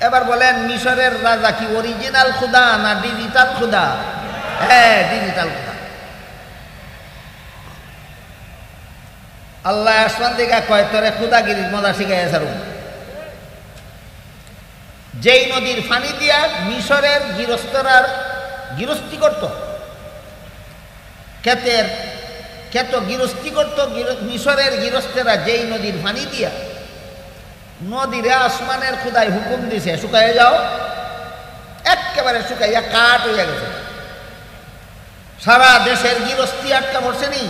এবার বলেন মিশরের রাজা কি অরিজিনাল খুদা না ডিজিটাল খুদা? হ্যাঁ, ডিজিটাল খুদা। আল্লাহ আসমান দিকে কয়, তোরে খুদাগিরির মজা শিখাইয়া যেই নদীর পানি দিয়া মিশরের গৃহস্থরার গৃহস্থী করত, ক্ষেত গৃহস্থী করত মিশরের গৃহস্থেরা, যেই নদীর পানি দিয়া নদীরে আসমানের খুদায় হুকুম দিছে শুকাইয়া যাও, একেবারে শুকাইয়া কাঠ হইয়া গেছে। সারা দেশের গৃহস্থী আটকা পড়ছে নি।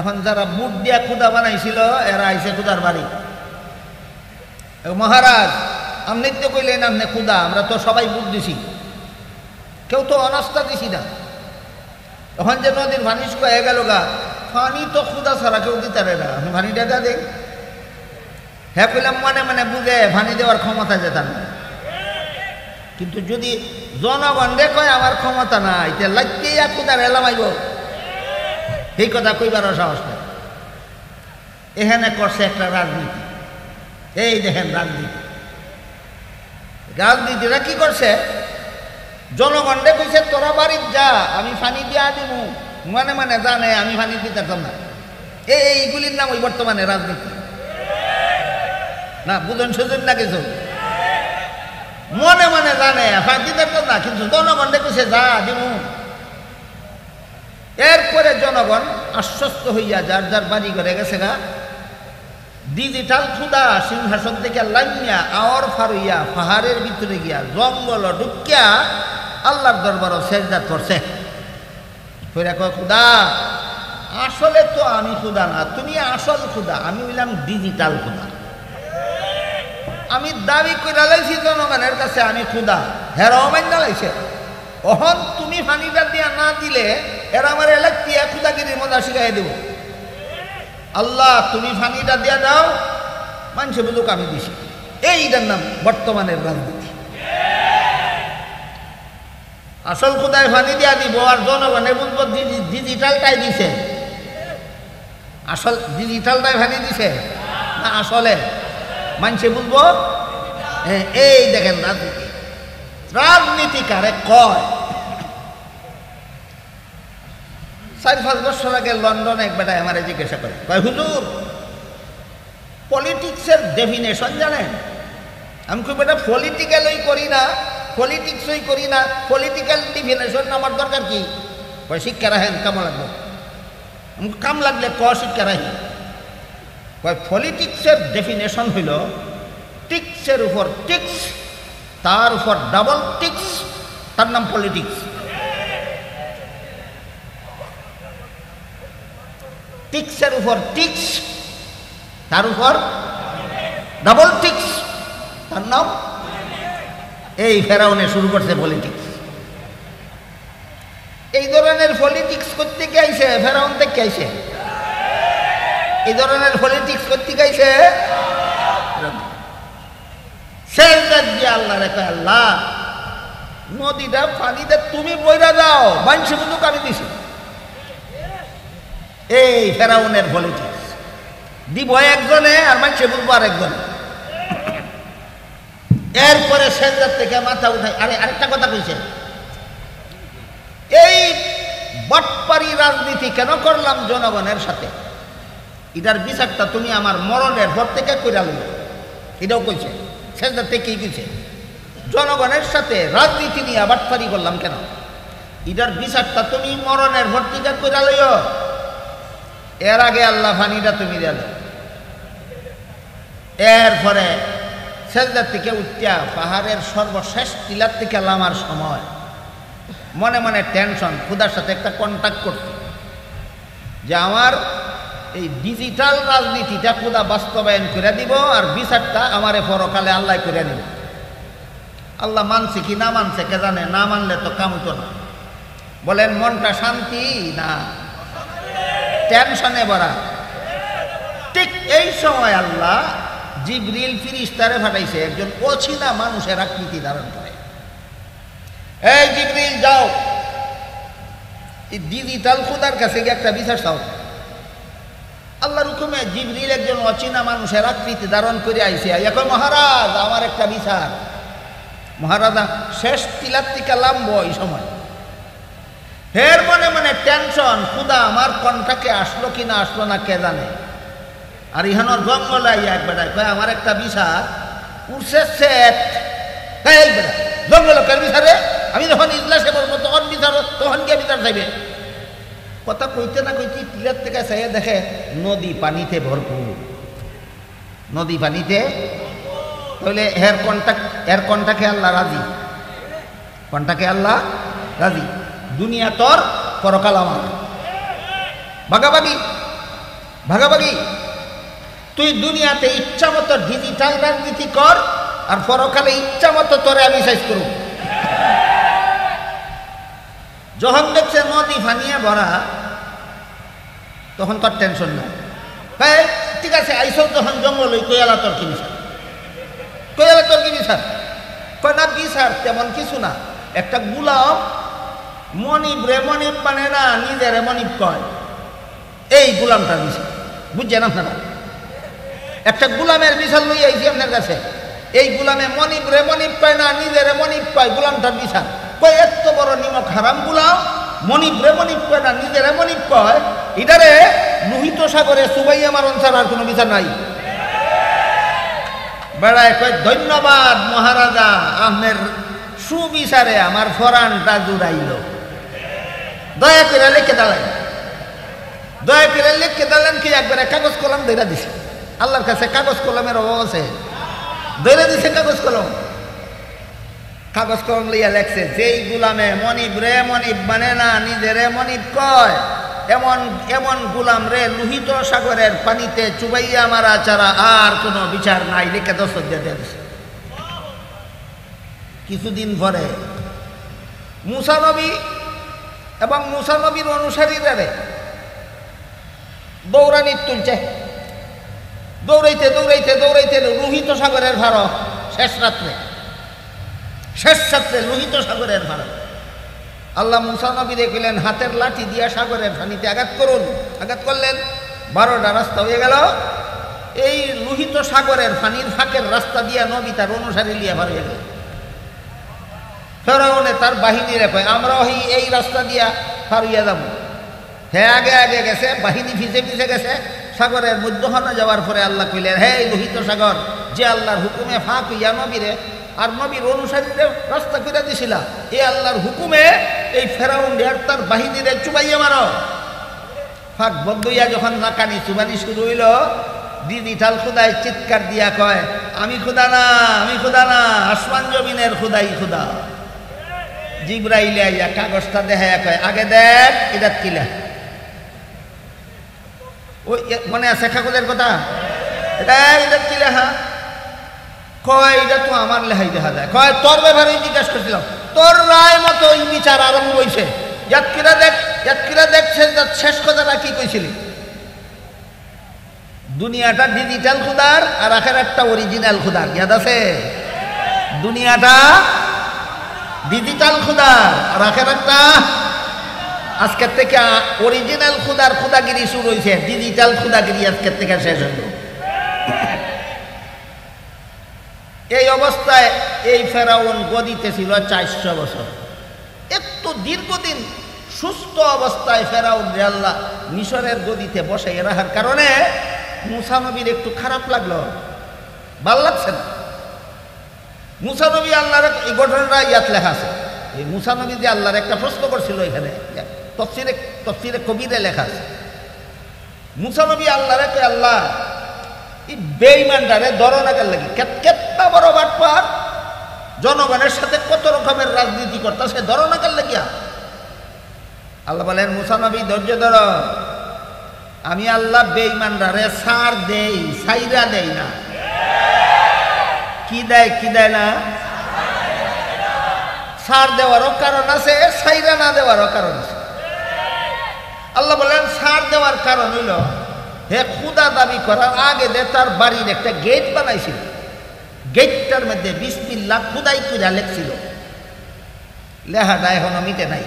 এখন যারা বুট দিয়া খুদা বানাইছিল এরা আইসে খুদার বাড়ি, মহারাজ আপনি তো কইলেন আপনি খুদা, আমরা তো সবাই বুট দিছি, কেউ তো অনাস্থা দিছি না। এখন যে নদীর পানি শুকাইয়া গেল গা, পানি তো খুদা ছাড়া কেউ দিতে পারে না, আপনি পানি দেখা দেখ। হ্যাঁ কইলাম মনে মনে বুঝে পানি দেওয়ার ক্ষমতা যেতাম না, কিন্তু যদি জনগণ কয় আমার ক্ষমতা নাই, তে লাগতেই খুদার এলামাইব, এই কথা কইবার সাহস নেই। এখানে করছে একটা রাজনীতি। এই দেখেন রাজনীতিরা কি করছে, জনগণে কইছে তোরা বাড়ির যা, আমি পানি দিয়া দিব, মনে মনে জানে আমি পানি দিতে পারতাম না। এইগুলির নাম ওই বর্তমানে রাজনীতি না, বুঝুন সুজন না কিছু, মনে মনে জানে পানি দিতে পারতাম না, কিন্তু জনগণে কইছে যা দিব। এরপরে জনগণ আশ্বস্ত হইয়া যার যার বাড়ি করে গেছে গা। ডিজিটাল খুদা সিংহাসন থেকে লাইনিয়া আওয়ার ফারুইয়া পাহাড়ের ভিতরে গিয়া জঙ্গল ঢুকিয়া আল্লাহর দরবারও সেজদাত করছে। কইরা কয়, খুদা আসলে তো আমি খুদা না, তুমি আসল খুদা, আমি হইলাম ডিজিটাল খুদা। আমি দাবি কইরা লাইছি জনগণের কাছে আমি খুদা, হেরাও মাইনা লাইছে। ওহন তুমি পানিটা দিয়া না দিলে এরা আমার এলাকিয়া খুদাগিরির মজা শিখাই দেব। আল্লাহ তুমি পানিটা দিয়া দাও, মানুষে বুঝুক আমি দিছি। এইটার নাম বর্তমানের রাজনীতি। আসল খুদায় পানি দিয়া দিব আর জনগণে বুঝবো ডিজিটালটাই দিছে। আসল ডিজিটালটাই পানি দিছে না আসলে মানুষে বুঝবো। এই দেখেন রাজনীতি, রাজনীতি কারে কয়। 4-5 বছর আগে লন্ডনে এক বেটা আমার জিজ্ঞাসা করে, কয় হুজুর পলিটিক্সের ডেফিনেশন জানেন? আমি কই বেটা পলিটিক্যালই করি না, পলিটিক্সই করি না, পলিটিক্যাল ডেফিনেশন আমার দরকার কি? কয় শিক্ষা রাখেন, কাম লাগবে। আমি কাম লাগলে শিক্ষা রাখি। কয় পলিটিক্সের ডেফিনেশন হইল টিক্সের উপর টিক্স, তার উপর ডাবল টিক্স, তার নাম পলিটিক্স। টিক্সের উপর টিক্স, তার উপর ডাবল টিক্স, তার নাম। এই ফেরাউনে শুরু করছে পলিটিক্স। এই ধরনের পলিটিক্স করতে গেছে ফেরাউন থেকে আইছে। এই ধরনের পলিটিক্স করতে গেছে আল্লাহ রেখে, আল্লাহ নদীটা পানিতে তুমি বইরা যাও, মানুষে কিন্তু আমি দিছি। এই ফেরাউনের পলিটিক্স, দিব একজনে আর মানুষে বুঝবো আর একজনে। এরপরে সেজদার থেকে মাথা উঠাই। আরেকটা কথা কইছে, এই বটপারি রাজনীতি কেন করলাম জনগণের সাথে, এটার বিচারটা তুমি আমার মরণের পর থেকে কইরা লইও। এটাও কইছে, সেজদার থেকেই কইছে জনগণের সাথে রাজনীতি নিয়ে বাটপারি করলাম কেন, এটার বিচারটা তুমি মরণের পর থেকে কইরা লইও। এর আগে আল্লাহ ফানিটা তুমি দেয়া দাও। এরপরে সেজদার থেকে উঠিয়া পাহাড়ের সর্বশেষ টিলার থেকে নামার সময় মনে মনে টেনশন, খুদার সাথে একটা কন্ট্যাক্ট করতে যে আমার এই ডিজিটাল রাজনীতিটা খুদা বাস্তবায়ন করে দিব, আর বিচারটা আমারে পরকালে আল্লাহ করে নিব। আল্লাহ মানছে কি না মানছে কে জানে, না মানলে তো কাম হতো না। বলেন মনটা শান্তি না টেনশনে ভরা। ঠিক এই সময় আল্লাহ জিবরিল ফিরিস্তারে পাঠাইছে, একজন অচেনা মানুষের আকৃতি ধারণ করে। এই জিবরিল যাও, এই ডিজিটাল খুদার কাছে গিয়ে একটা বিচার চাও। আল্লাহর হুকুমে জিবরিল একজন অচেনা মানুষের আকৃতি ধারণ করে আইছে। এখন মহারাজ আমার একটা বিচার। মহারাজা শেষ তিলার থেকে লামবো এই সময়। ফের মনে মনে টেনশন, খুদা আমার কণ্ঠাকে আসলো কি না আসলো না কে জানে। আর ইহানোর জঙ্গলে আইয়া এক বেড়ায় কয় আমার একটা বিচার উঠছে সেট। এই বেড়া জঙ্গল কেন বিচারে, আমি যখন ইজলাসে বলবো তখন বিচার, তখন কে বিচার চাইবে। কথা কইতে না কইতে টিলার থেকে চাইয়ে দেখে নদী পানিতে ভরপুর, নদী পানিতে। তাহলে এর কণ্ঠাকে আল্লাহ রাজি, কণ্ঠাকে আল্লাহ রাজি। দুনিয়া তোর, পরকাল আমার, ভাগাভাগি ভাগাভাগি। তুই দুনিয়াতে ইচ্ছা মতো ডিজিটাল রাজনীতি কর, আর পরকালে ইচ্ছা মতো তোরে আমি সাইজ করব। যখন দেখছে নদী ফানিয়ে ভরা, তখন তোর টেনশন না। হ্যাঁ ঠিক আছে, আইসব যখন জঙ্গল ওই কয়ালা তোর কি বিচার, কয়ালা তোর কি বিচার। কয় না বিচার তেমন কিছু না, একটা গুলাম মনিব রে মনিব মানে না, নিজেরে মনিব কয়, এই গুলামটার বিচার। বুঝছেন আপনারা? একটা গুলামের বিচার লই আইছি আপনার কাছে। এই গুলামে মনিব রে মনিব কয় না, নিজেরে মনিব কয়, গুলামটার বিচার। কয় এত বড় নিমক হারাম গুলাম, মনিব রে মনিব কয় না, নিজেরে মনিব কয়, এটারে লোহিত সাগরে সুবাইয়া মারণ ছাড়া আর কোনো বিচার নাই। বেড়ায় কয় ধন্যবাদ মহারাজা, আপনার সুবিচারে আমার ফরানটা জুড়াইল। দয়া করে লিখে দাঁড়াই, দয়া করে লিখে দাঁড়ান কি একবারে কাগজ কলম ধরে দিছে। আল্লাহর কাছে কাগজ কলমের অভাব আছে, ধরে দিছে কাগজ কলম। কাগজ কলম লইয়া লেখছে, যেই গুলামে মনিব রে মনিব মানে না, নিজেরে মনিব কয়, এমন এমন গুলাম রে লোহিত সাগরের পানিতে চুবাইয়া মারা ছাড়া আর কোনো বিচার নাই। লিখে দস্তক দিয়ে দিছে। কিছুদিন পরে মুসা নবী এবং মুসা নবীর অনুসারীরা দৌড়ানি তুলছে, দৌড়াইতে দৌড়াইতে দৌড়াইতে লোহিত সাগরের ভাড়া। শেষ রাত্রে লোহিত সাগরের ভাড়া। আল্লাহ মুসা নবী দেখলেন, হাতের লাঠি দিয়া সাগরের পানিতে আঘাত করুন। আঘাত করলেন, 12টা রাস্তা হয়ে গেল। এই লোহিত সাগরের পানির ফাঁকের রাস্তা দিয়া নবী তার অনুসারী লিয়া ভার হয়ে গেল। ফেরাউনে তার বাহিনী রেখে আমরাও এই রাস্তা দিয়া পার হইয়া যাব। হ্যাঁ আগে আগে গেছে, বাহিনী ফিসে ফিসে গেছে। সাগরের মধ্যখানে যাওয়ার পরে আল্লাহ কইলেন, হে লোহিত সাগর, যে আল্লাহর হুকুমে ফাঁক হইয়া নবীরে আর নবীর অনুসারীদের রাস্তা করে দিছিলা, এই আল্লাহর হুকুমে এই ফেরাউন আর তার বাহিনীরে চুবাইয়া মারো। ফাঁক বন্ধ হইয়া যখন নাকানি চুবানি শুরু হইল, ডিজিটাল খুদায় চিৎকার দিয়া কয়, আমি খুদা না, আমি খুদা না, আসমান জমিনের খুদাই খুদা। জিবরাইল আইয়া কাগজটা দেখাইয়া কয়, আগে দেখ এটা কিলা। ওই মনে আছে কাগজের কথা? এটা কি লেখা? কয় এটা তো আমার লেখাই দেখা যায়। কয় তোর ব্যাপারে জিজ্ঞাসা করছিলাম, তোর রায় মতো এই বিচার আরম্ভ হয়েছে। ইয়াতকিরা দেখছে, শেষ কথাটা কি কইছিলি? দুনিয়াটা ডিজিটাল খুদার আর আখের একটা অরিজিনাল খুদার, ইয়াদ আছে? দুনিয়াটা ডিজিটাল খুদার, আর আখেরাতটা আজকের থেকে অরিজিনাল খুদার খুদাগিরি শুরু হয়েছে, ডিজিটাল খুদাগিরি আজকের থেকে শেষ হইল। এই অবস্থায় এই ফেরাউন গদিতে ছিল 400 বছর। একটু দীর্ঘদিন সুস্থ অবস্থায় ফেরাউন রে আল্লাহ মিশরের গদিতে বসাই রাখার কারণে মুসা নবীর একটু খারাপ লাগলো, ভাল লাগছে না। মুসা নবী আল্লাহর এই ঘটনাটা ইয়াত লেখা আছে। এই মুসা নবী যে আল্লাহর একটা প্রশ্ন করছিল এখানে তফসিরে কবিরে লেখা আছে। মুসা নবী আল্লাহরে কই, আল্লাহ এই বেঈমানটারে দরনাকার লাগি, কেতটা বড় বাটপার, জনগণের সাথে কত রকমের রাজনীতি করতেছে, দরনাকার লাগিয়া। আল্লাহ বলেন, মুসা নবী ধৈর্য ধর, আমি আল্লাহ বেঈমানটারে ছাড় দেই, ছাইরা দেই না। কি দেয় কি দেয় না? ছাড় দেওয়ারও কারণ আছে, ছাইরা না দেওয়ারও কারণ আছে। আল্লাহ বলেন ছাড় দেওয়ার কারণ হইল, হে খুদা দাবি করার আগে যে তার বাড়ির একটা গেট বানাইছিল, গেটটার মধ্যে বিসমিল্লাহ খুদাই কইরা লেখছিল। লেখাটা এখনো মিটে নাই,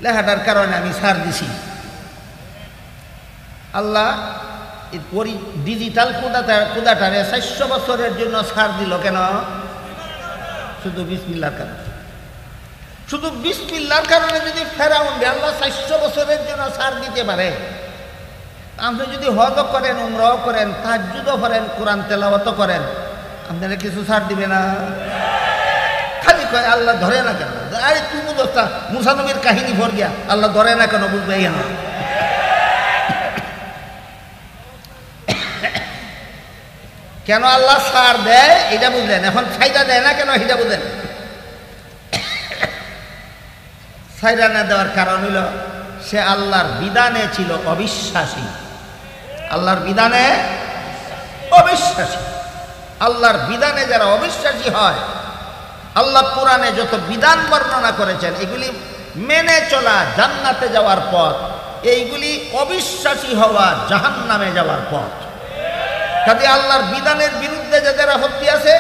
লেখাটার কারণে আমি ছাড় দিছি। আল্লাহ ডিজিটাল খুদাটারে 400 বছরের জন্য ছাড় দিল কেন? শুধু বিসমিল্লাহর কারণে। শুধু বিসমিল্লাহর কারণে যদি ফেরাউন আল্লাহ 400 বছরের জন্য ছাড় দিতে পারে, আপনি যদি হজ করেন, উমরাও করেন, তাহাজ্জুদও করেন, কোরআন তেলাওয়াতও করেন, আপনারা কিছু ছাড় দিবে না? খালি কয় আল্লাহ ধরে না কেন? আরে তুমি দোস্তা মুসা নবীর কাহিনী ভর গিয়া, আল্লাহ ধরে না কেন বুঝবে না? কেন আল্লাহ ছাড় দেয় এটা বুঝলেন, এখন ছাইরা দেয় না কেন এটা বুঝলেন? ছাইরা না দেওয়ার কারণ হইল সে আল্লাহর বিধানে ছিল অবিশ্বাসী। আল্লাহর বিধানে অবিশ্বাসী। আল্লাহর বিধানে যারা অবিশ্বাসী হয়, আল্লাহ কোরআনে যত বিধান বর্ণনা করেছেন এগুলি মেনে চলা জান্নাতে যাওয়ার পথ, এইগুলি অবিশ্বাসী হওয়া জাহান্নামে যাওয়ার পথ। কাজে আল্লাহর বিধানের বিরুদ্ধে যারা আপত্তি আছে,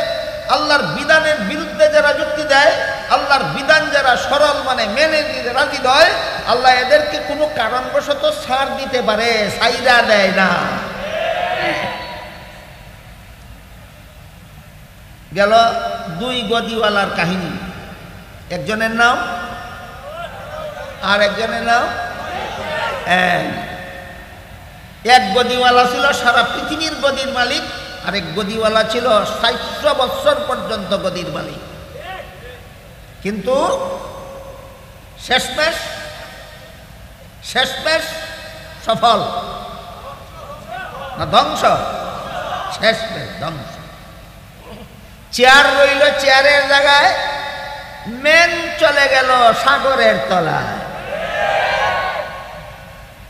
আল্লাহর বিধানের বিরুদ্ধে যারা যুক্তি দেয়, আল্লাহর বিধান যারা সরল মানে মেনে নিতে রাজি হয়, আল্লাহ এদেরকে কোনো কারণবশত ছাড় দিতে পারে, ছাইরা দেয় না। গেল 2 গদিওয়ালার কাহিনী, একজনের নাম আর একজনের নাম এক গদিওয়ালা ছিল সারা পৃথিবীর গদির মালিক, আরেক গদিওয়ালা ছিল 400 বছর পর্যন্ত গদির মালিক। কিন্তু শেষমেশ সফল না ধ্বংস? শেষমেশ ধ্বংস। চেয়ার রইল চেয়ারের জায়গায়, মেন চলে গেল সাগরের তলায়।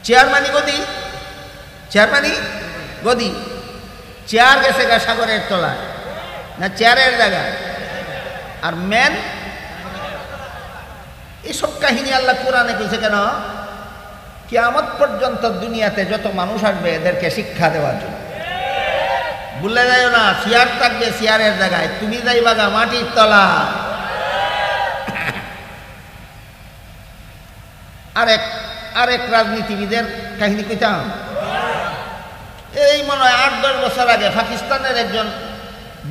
চেয়ার মানি গদি, চেয়ার মানি গদি, চেয়ার গেছে গা সাগরের তলায় না চেয়ারের জায়গায়, আর মেন। এসব কাহিনী আল্লাহ কোরআনে কইছে কেন? কিয়ামত পর্যন্ত দুনিয়াতে যত মানুষ আসবে এদেরকে শিক্ষা দেওয়ার জন্য। ভুলে যাইও না, চেয়ার থাকবে চেয়ারের জায়গায়, তুমি যাইবা গা মাটির তলা। আরেক রাজনীতিবিদের কাহিনী কইতাম। এই মনে হয় 8-10 বছর আগে পাকিস্তানের একজন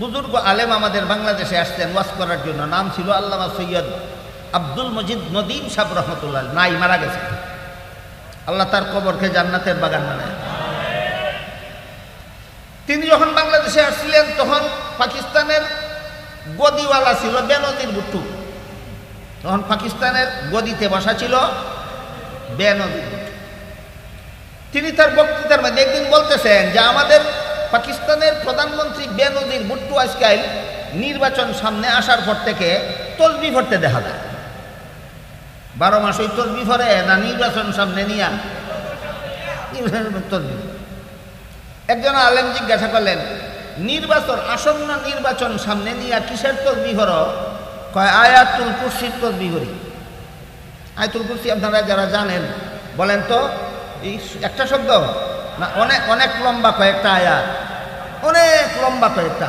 বুজুর্গ আলেম আমাদের বাংলাদেশে আসতেন ওয়াজ করার জন্য। নাম ছিল আল্লামা সৈয়দ আব্দুল মজিদ নদীম সাহেব রহমতুল্লাহ, নাই মারা গেছে। আল্লাহ তার কবরকে জান্নাতের বাগান বানায়। তিনি যখন বাংলাদেশে আসছিলেন তখন পাকিস্তানের গদিওয়ালা ছিল বেনজির ভুট্টো। তখন পাকিস্তানের গদিতে বসা ছিল বেনজির ভুট্টো। তিনি তার বক্তৃতার মধ্যে একদিন বলতেছেন যে আমাদের পাকিস্তানের প্রধানমন্ত্রী বেনজির ভুট্টো আজকাল নির্বাচন সামনে আসার পর থেকে তসবিহ পড়তে দেখা যায়। 12 মাস ওই তসবিহ পড়ে না নির্বাচন সামনে নিয়া তসবিহ। একজন আলেম জিজ্ঞাসা করলেন, আসন্ন নির্বাচন সামনে নিয়া কিসের তসবিহ পড়ো? কয় আয়াতুল কুরসির তসবিহ করি। আয়াতুল কুরসি আপনারা যারা জানেন বলেন তো, এই একটা শব্দ না অনেক অনেক লম্বা কয়েকটা আয়াত, অনেক লম্বা কয়েকটা।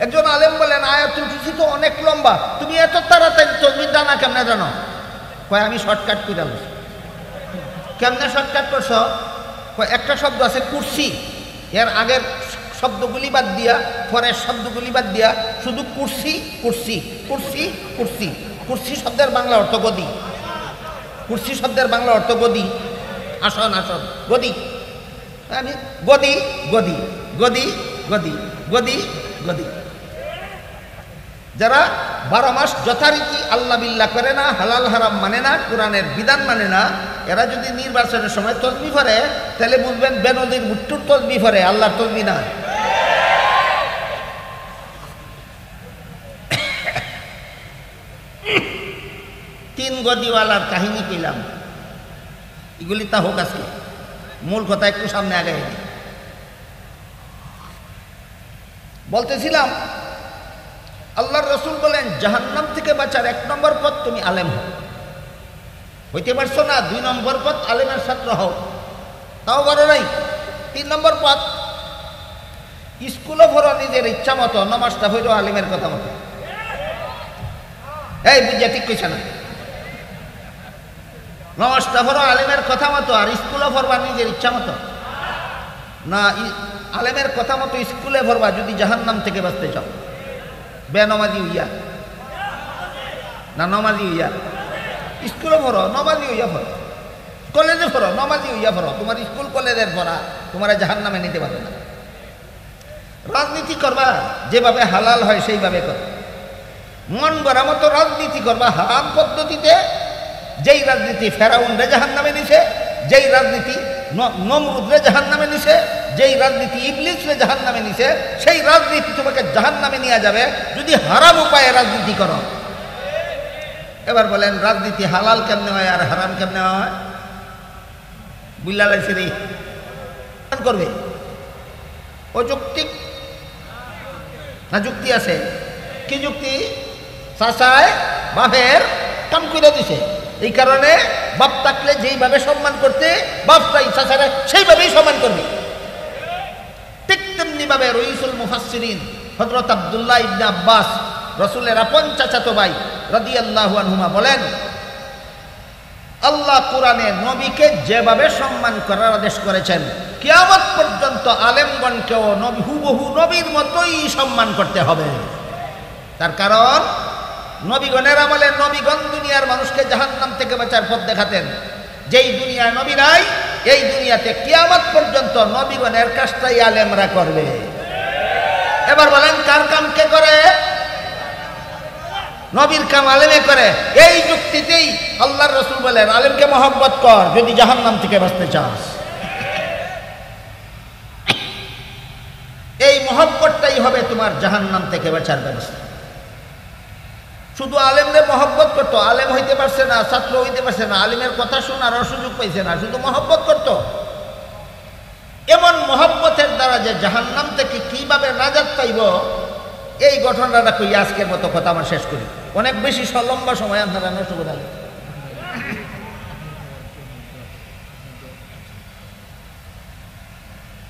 একজন আলেম বলেন আয়াতুল কুরসি তো অনেক লম্বা, তুমি এত তাড়াতাড়ি তসবিহ জানা কেমনে জানো? কয় আমি শর্টকাট করে বলছি। কেমনে শর্টকাট করছ? কয় একটা শব্দ আছে কুরসি, এর আগের শব্দগুলি বাদ দিয়া পরের শব্দগুলি বাদ দিয়া শুধু কুরসি কুরসি কুরসি কুরসি। কুরসি শব্দের বাংলা অর্থ গদি। কুরসি শব্দের বাংলা অর্থ গদি, আসন আসন, গদি। আমি গদি গদি গদি গদি গদি গদি। যারা 12 মাস যথারীতি আল্লাহ বিল্লাহ করে না, হালাল হারাম মানে না, কোরআনের বিধান মানে না, এরা যদি নির্বাচনের সময় তসবিহ পড়ে তাহলে বুঝবেন বেনজির ভুট্টোর তসবিহ পড়ে, আল্লাহর তসবিহ না। তিন গদিওয়ালার কাহিনী কইলাম, এগুলি তা হোক আজকে, মূল কথা একটু সামনে আগে বলতেছিলাম। আল্লাহর রসুল বলেন জাহান্নাম থেকে বাঁচার 1 নম্বর পথ তুমি আলেম হও। হইতে পারছো না? 2 নম্বর পথ আলেমের ছাত্র হও, তাও বড় নাই। 3 নম্বর পথ স্কুলে পড়ো নিজের ইচ্ছা মতো, নামাজটা হইল আলেমের কথা মতো। এই বুঝা ঠিক কইছে না? নামাজটা পড়ো আলেমের কথা মতো, আর স্কুলে পড়বা নিজের ইচ্ছা মতো না। আলেমের কথা মতো স্কুলে পড়বা যদি জাহান্নাম থেকে বাঁচতে চাও। বেনমাজি হইয়া না নমাজি হইয়া স্কুলে পড়ো, নমাজি হইয়া পড়ো, কলেজে পড়ো, নমাজি হইয়া পড়ো। তোমার স্কুল কলেজের পড়া তোমার জাহান্নামে নিতে পারবে না। রাজনীতি করবা যেভাবে হালাল হয় সেইভাবে করো, মন গড়া মতো রাজনীতি করবা হারাম পদ্ধতিতে। যেই রাজনীতি ফেরাউনরে জাহান্নামে নিছে, যেই রাজনীতি নমরুদরে জাহান্নামে নিছে, যেই রাজনীতি ইবলিসরে জাহান্নামে নিছে, সেই রাজনীতি তোমাকে জাহান্নামে নিয়ে যাবে যদি হারাম উপায়ে রাজনীতি করো। এবার বলেন রাজনীতি হালাল কেমনে হয় আর হারাম কেমনে হয়? বুঝলা লাগছে রে? করবে অযৌক্তিক না যুক্তি আছে? কি যুক্তি? চাচায় বাপের কাম করে দিছে, এই কারণে বাপ থাকলে যেইভাবে সম্মান করতে বাপটাই চাচারা সেইভাবেই সম্মান করবে। ঠিক তেমনি ভাবে রইসুল মুফাসসিরিন হযরত আব্দুল্লাহ ইবনে আব্বাস রাসূলের আপন চাচাতো ভাই রাদিয়াল্লাহু আনহুমা বলেন, আল্লাহ কোরআনে নবীকে যেভাবে সম্মান করার আদেশ করেছেন, কিয়ামত পর্যন্ত আলেমগণকেও নবী হুবহু নবীর মতোই সম্মান করতে হবে। তার কারণ নবীগণের আমলে নবীগণ দুনিয়ার মানুষকে জাহান্নাম থেকে বাঁচার পথ দেখাতেন। যেই দুনিয়ায় নবী নাই, এই দুনিয়াতে কিয়ামত পর্যন্ত নবীগণের কাজটাই আলেমরা করবে। এবার বলেন কার কাম কে করে? নবীর কাম আলেমে করে। এই যুক্তিতেই আল্লাহর রাসূল বলেন আলেমকে মহব্বত কর যদি জাহান্নাম থেকে বাঁচতে চাস। এই মহব্বতটাই হবে তোমার জাহান্নাম থেকে বাঁচার ব্যবস্থা। শুধু আলেমদের মহব্বত করতো, আলেম হইতে পারছে না, ছাত্র হইতে পারছে না, আলেমের কথা শোনার সুযোগ পাইছে না, শুধু মহব্বত করতো। এমন মহব্বতের দ্বারা যে জাহান্নাম থেকে কিভাবে নাজাত পাইব, এই ঘটনাটা কই আজকের মতো কথা আমার শেষ করি। অনেক বেশি লম্বা সময় আপনারা নষ্ট করে দিলেন।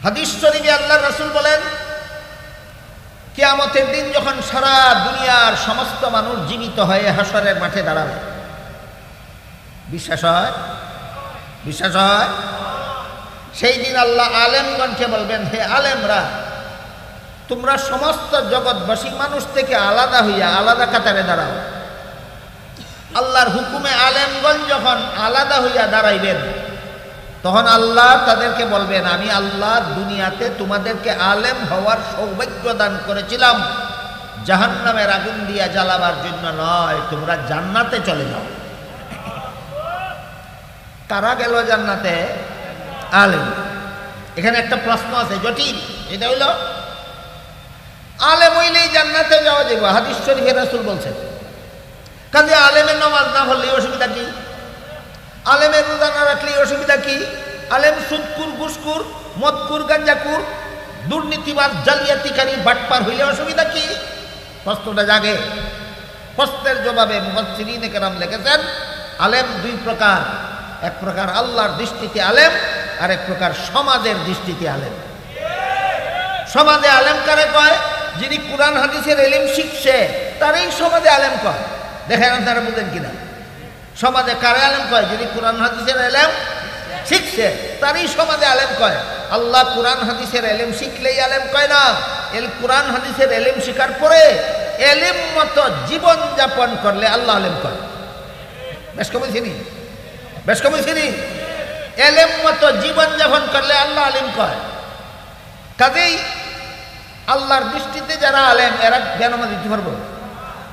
হাদিস শরীফে আল্লাহর রাসূল বলেন, কিয়ামতের দিন যখন সারা দুনিয়ার সমস্ত মানুষ জীবিত হয়ে হাসরের মাঠে দাঁড়াবে, বিশ্বাস হয়? বিশ্বাস হয়? সেই দিন আল্লাহ আলেমগণকে বলবেন, হে আলেমরা, তোমরা সমস্ত জগৎবাসী মানুষ থেকে আলাদা হইয়া আলাদা কাতারে দাঁড়াও। আল্লাহর হুকুমে আলেমগণ যখন আলাদা হইয়া দাঁড়াইবেন, তখন আল্লাহ তাদেরকে বলবেন, আমি আল্লাহ দুনিয়াতে তোমাদেরকে আলেম হওয়ার সৌভাগ্য দান করেছিলাম জাহান্নামের আগুন দিয়া জ্বালাবার জন্য নয়, তোমরা জান্নাতে চলে যাও। কারা গেল জান্নাতে? আলেম। এখানে একটা প্রশ্ন আছে জটিল, এটা হইল আলেম হইলেই জান্নাতে যাওয়া যাবে, হাদিস শরীফে রাসূল বলছেন। কাজে আলেমের নামাজ না পড়লে অসুবিধা কি? আলেমের রোজা না রাখলে অসুবিধা কি? আলেম সুদকুর, ঘুষকুর, মদকুর, গাঞ্জাকুর, দুর্নীতিবাজ, জালিয়াতিকারী, বাটপার হইলে অসুবিধা কি? প্রশ্নটা জাগে। প্রশ্নের জবাবে মুফাসসিরিনে কেরাম লিখেছেন, আলেম 2 প্রকার। এক প্রকার আল্লাহর দৃষ্টিতে আলেম, আর এক প্রকার সমাজের দৃষ্টিতে আলেম। সমাজে আলেম কারে কয়? যিনি কোরআন হাদিসের এলেম শিখছে তারই সমাজে আলেম কয়। দেখেন আপনারা বুঝেন কিনা, সমাজে কারে আলেম কয়? যিনি কোরআন হাদিসের এলেম শিখছে তারই সমাজে আলেম কয়। আল্লাহ কোরআন হাদিসের এলেম শিখলেই আলেম কয় না, কোরআন হাদিসের এলেম শিখার পরে এলেম মতো জীবন যাপন করলে আল্লাহ আলেম কয়। বেশ কমেছিনি, বেশ কমেছিনি, এলেম মতো জীবন যাপন করলে আল্লাহ আলেম কয়। কাজেই আল্লাহর দৃষ্টিতে যারা আলেম এরা বেনামা দিতে পারবো?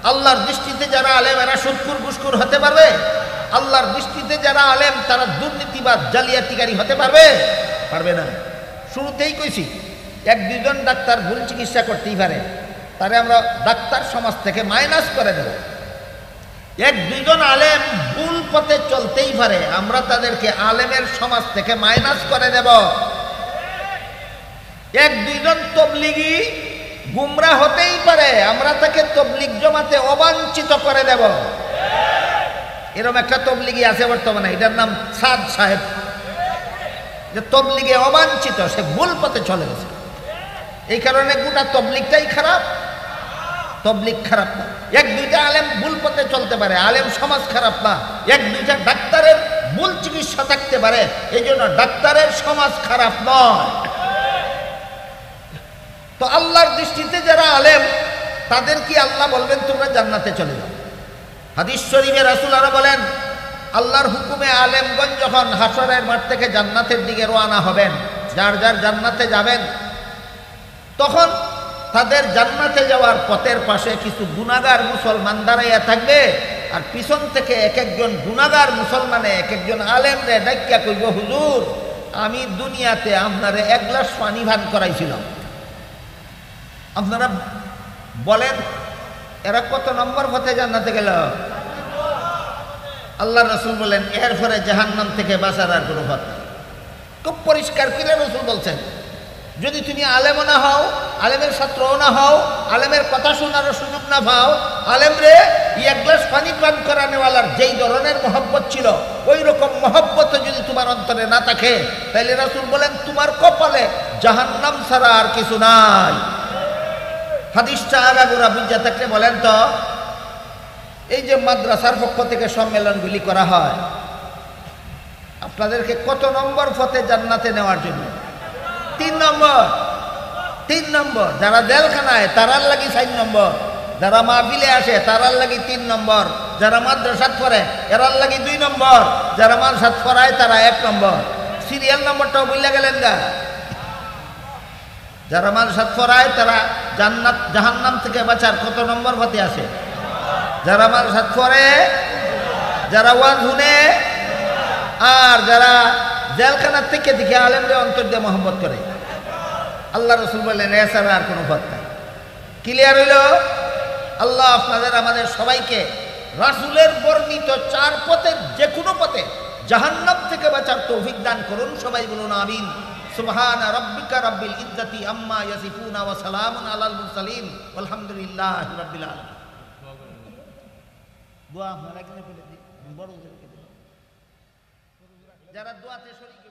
আল্লাহর দৃষ্টিতে যারা আলেম এরা সুদকুর ঘুষখোর হতে পারবে? আল্লাহর দৃষ্টিতে যারা আলেম তারা দুর্নীতিবাদ জালিয়াতিকারী হতে পারবে? পারবে না। শুরুতেই কইছি, এক দুজন ডাক্তার ভুল চিকিৎসা করতেই পারে, তারে আমরা ডাক্তার সমাজ থেকে মাইনাস করে দেব। এক দুজন আলেম ভুল পথে চলতেই পারে, আমরা তাদেরকে আলেমের সমাজ থেকে মাইনাস করে দেব। এক দুইজন তবলিগি গুমরা হতেই পারে, আমরা তাকে তবলিগ জমাতে অবাঞ্ছিত করে দেব। এরকম একটা তবলিগি আছে বর্তমানে, এটার নাম সাদ সাহেব, যে তবলিগে অবাঞ্ছিত, সে ভুল পথে চলে গেছে। এই কারণে গোটা তবলিগটাই খারাপ। তবলিগ খারাপ না, এক দুইটা আলেম ভুল পথে চলতে পারে, আলেম সমাজ খারাপ না। এক দুইটা ডাক্তারের ভুল চিকিৎসা থাকতে পারে, এই জন্য ডাক্তারের সমাজ খারাপ নয়। তো আল্লাহর দৃষ্টিতে যারা আলেম তাদের কি আল্লাহ বলবেন তোমরা জান্নাতে চলে যাও? হাদিস শরীফে রাসূল আরো বলেন, আল্লাহর হুকুমে আলেমগণ যখন হাসরের মাঠ থেকে জান্নাতের দিকে রওনা হবেন, যার যার জান্নাতে যাবেন, তখন তাদের জান্নাতে যাওয়ার পথের পাশে কিছু গুনাহগার মুসলমান দাঁড়াইয়া থাকবে, আর পিছন থেকে এক একজন গুনাহগার মুসলমানে এক একজন আলেমরে ডাকিয়া কইব, হুজুর আমি দুনিয়াতে আপনারে এক গ্লাস পানি পান করাইছিলাম, আপনারা বলেন এরা কত নম্বর পথে জান্নাতে গেল? আল্লাহ রাসূল বলেন এরপরে জাহান্নাম থেকে বাঁচার আর কোনো পথ নেই। খুব পরিষ্কার করে রাসূল বলছেন, যদি তুমি আলেমও না হও, আলেমের ছাত্রও না হও, আলেমের কথা শোনারও সুযোগ না পাও, আলেমরে এক গ্লাস পানি পান করানোওয়ালার যেই ধরনের মহব্বত ছিল ওই রকম মহব্বত যদি তোমার অন্তরে না থাকে, তাহলে রাসূল বলেন তোমার কপালে জাহান্নাম ছাড়া আর কিছু নাই। হাদিসটা আগাগোড়া বুঝা থাকলে বলেন তো, এই যে মাদ্রাসার পক্ষ থেকে সম্মেলনগুলি করা হয়, আপনাদেরকে কত নম্বর পথে জান্নাতে নেওয়ার জন্য? 3 নম্বর। 3 নম্বর। যারা জেলখানায় তারার লাগি 4 নম্বর, যারা মাহফিলে আসে তারার লাগি 3 নম্বর, যারা মাদ্রাসাত পড়ে এরার লাগি 2 নম্বর, যারা মাদ্রাসাত পড়ায় তারা 1 নম্বর। সিরিয়াল নম্বরটাও বুঝলা গেলেন গা? যারা মাদ্রাসাত পড়ায় তারা জান্নাত জাহান্নাম থেকে বাঁচার কত নম্বর পথে আছে? যারা মাদ্রাসাত পড়ে, যারা ওয়াজ শুনে, আর যারা জেলখানার থেকে দিকে আলেমরে অন্তর দিয়ে মহব্বত করে। আল্লাহ রাসূল বললেন এছাড়া আর কোনো পথ নাই। ক্লিয়ার হইল? আল্লাহ আপনাদের আমাদের সবাইকে রাসূলের বর্ণিত 4 পথের যে কোনো পথে জাহান্নাম থেকে বাঁচার তৌফিক দান করুন। সবাই বলুন আমিন। সুবহানা রাব্বিকা রাব্বিল ইজ্জাতি আম্মা ইয়াসিফুনা ওয়া সালামুন আলাল মুরসালিন ওয়ালহামদুলিল্লাহি রাব্বিল আলামিন। দোয়া আপনারা কিনে ফেলে দিন, বড় যারা দোয়াতে শরীক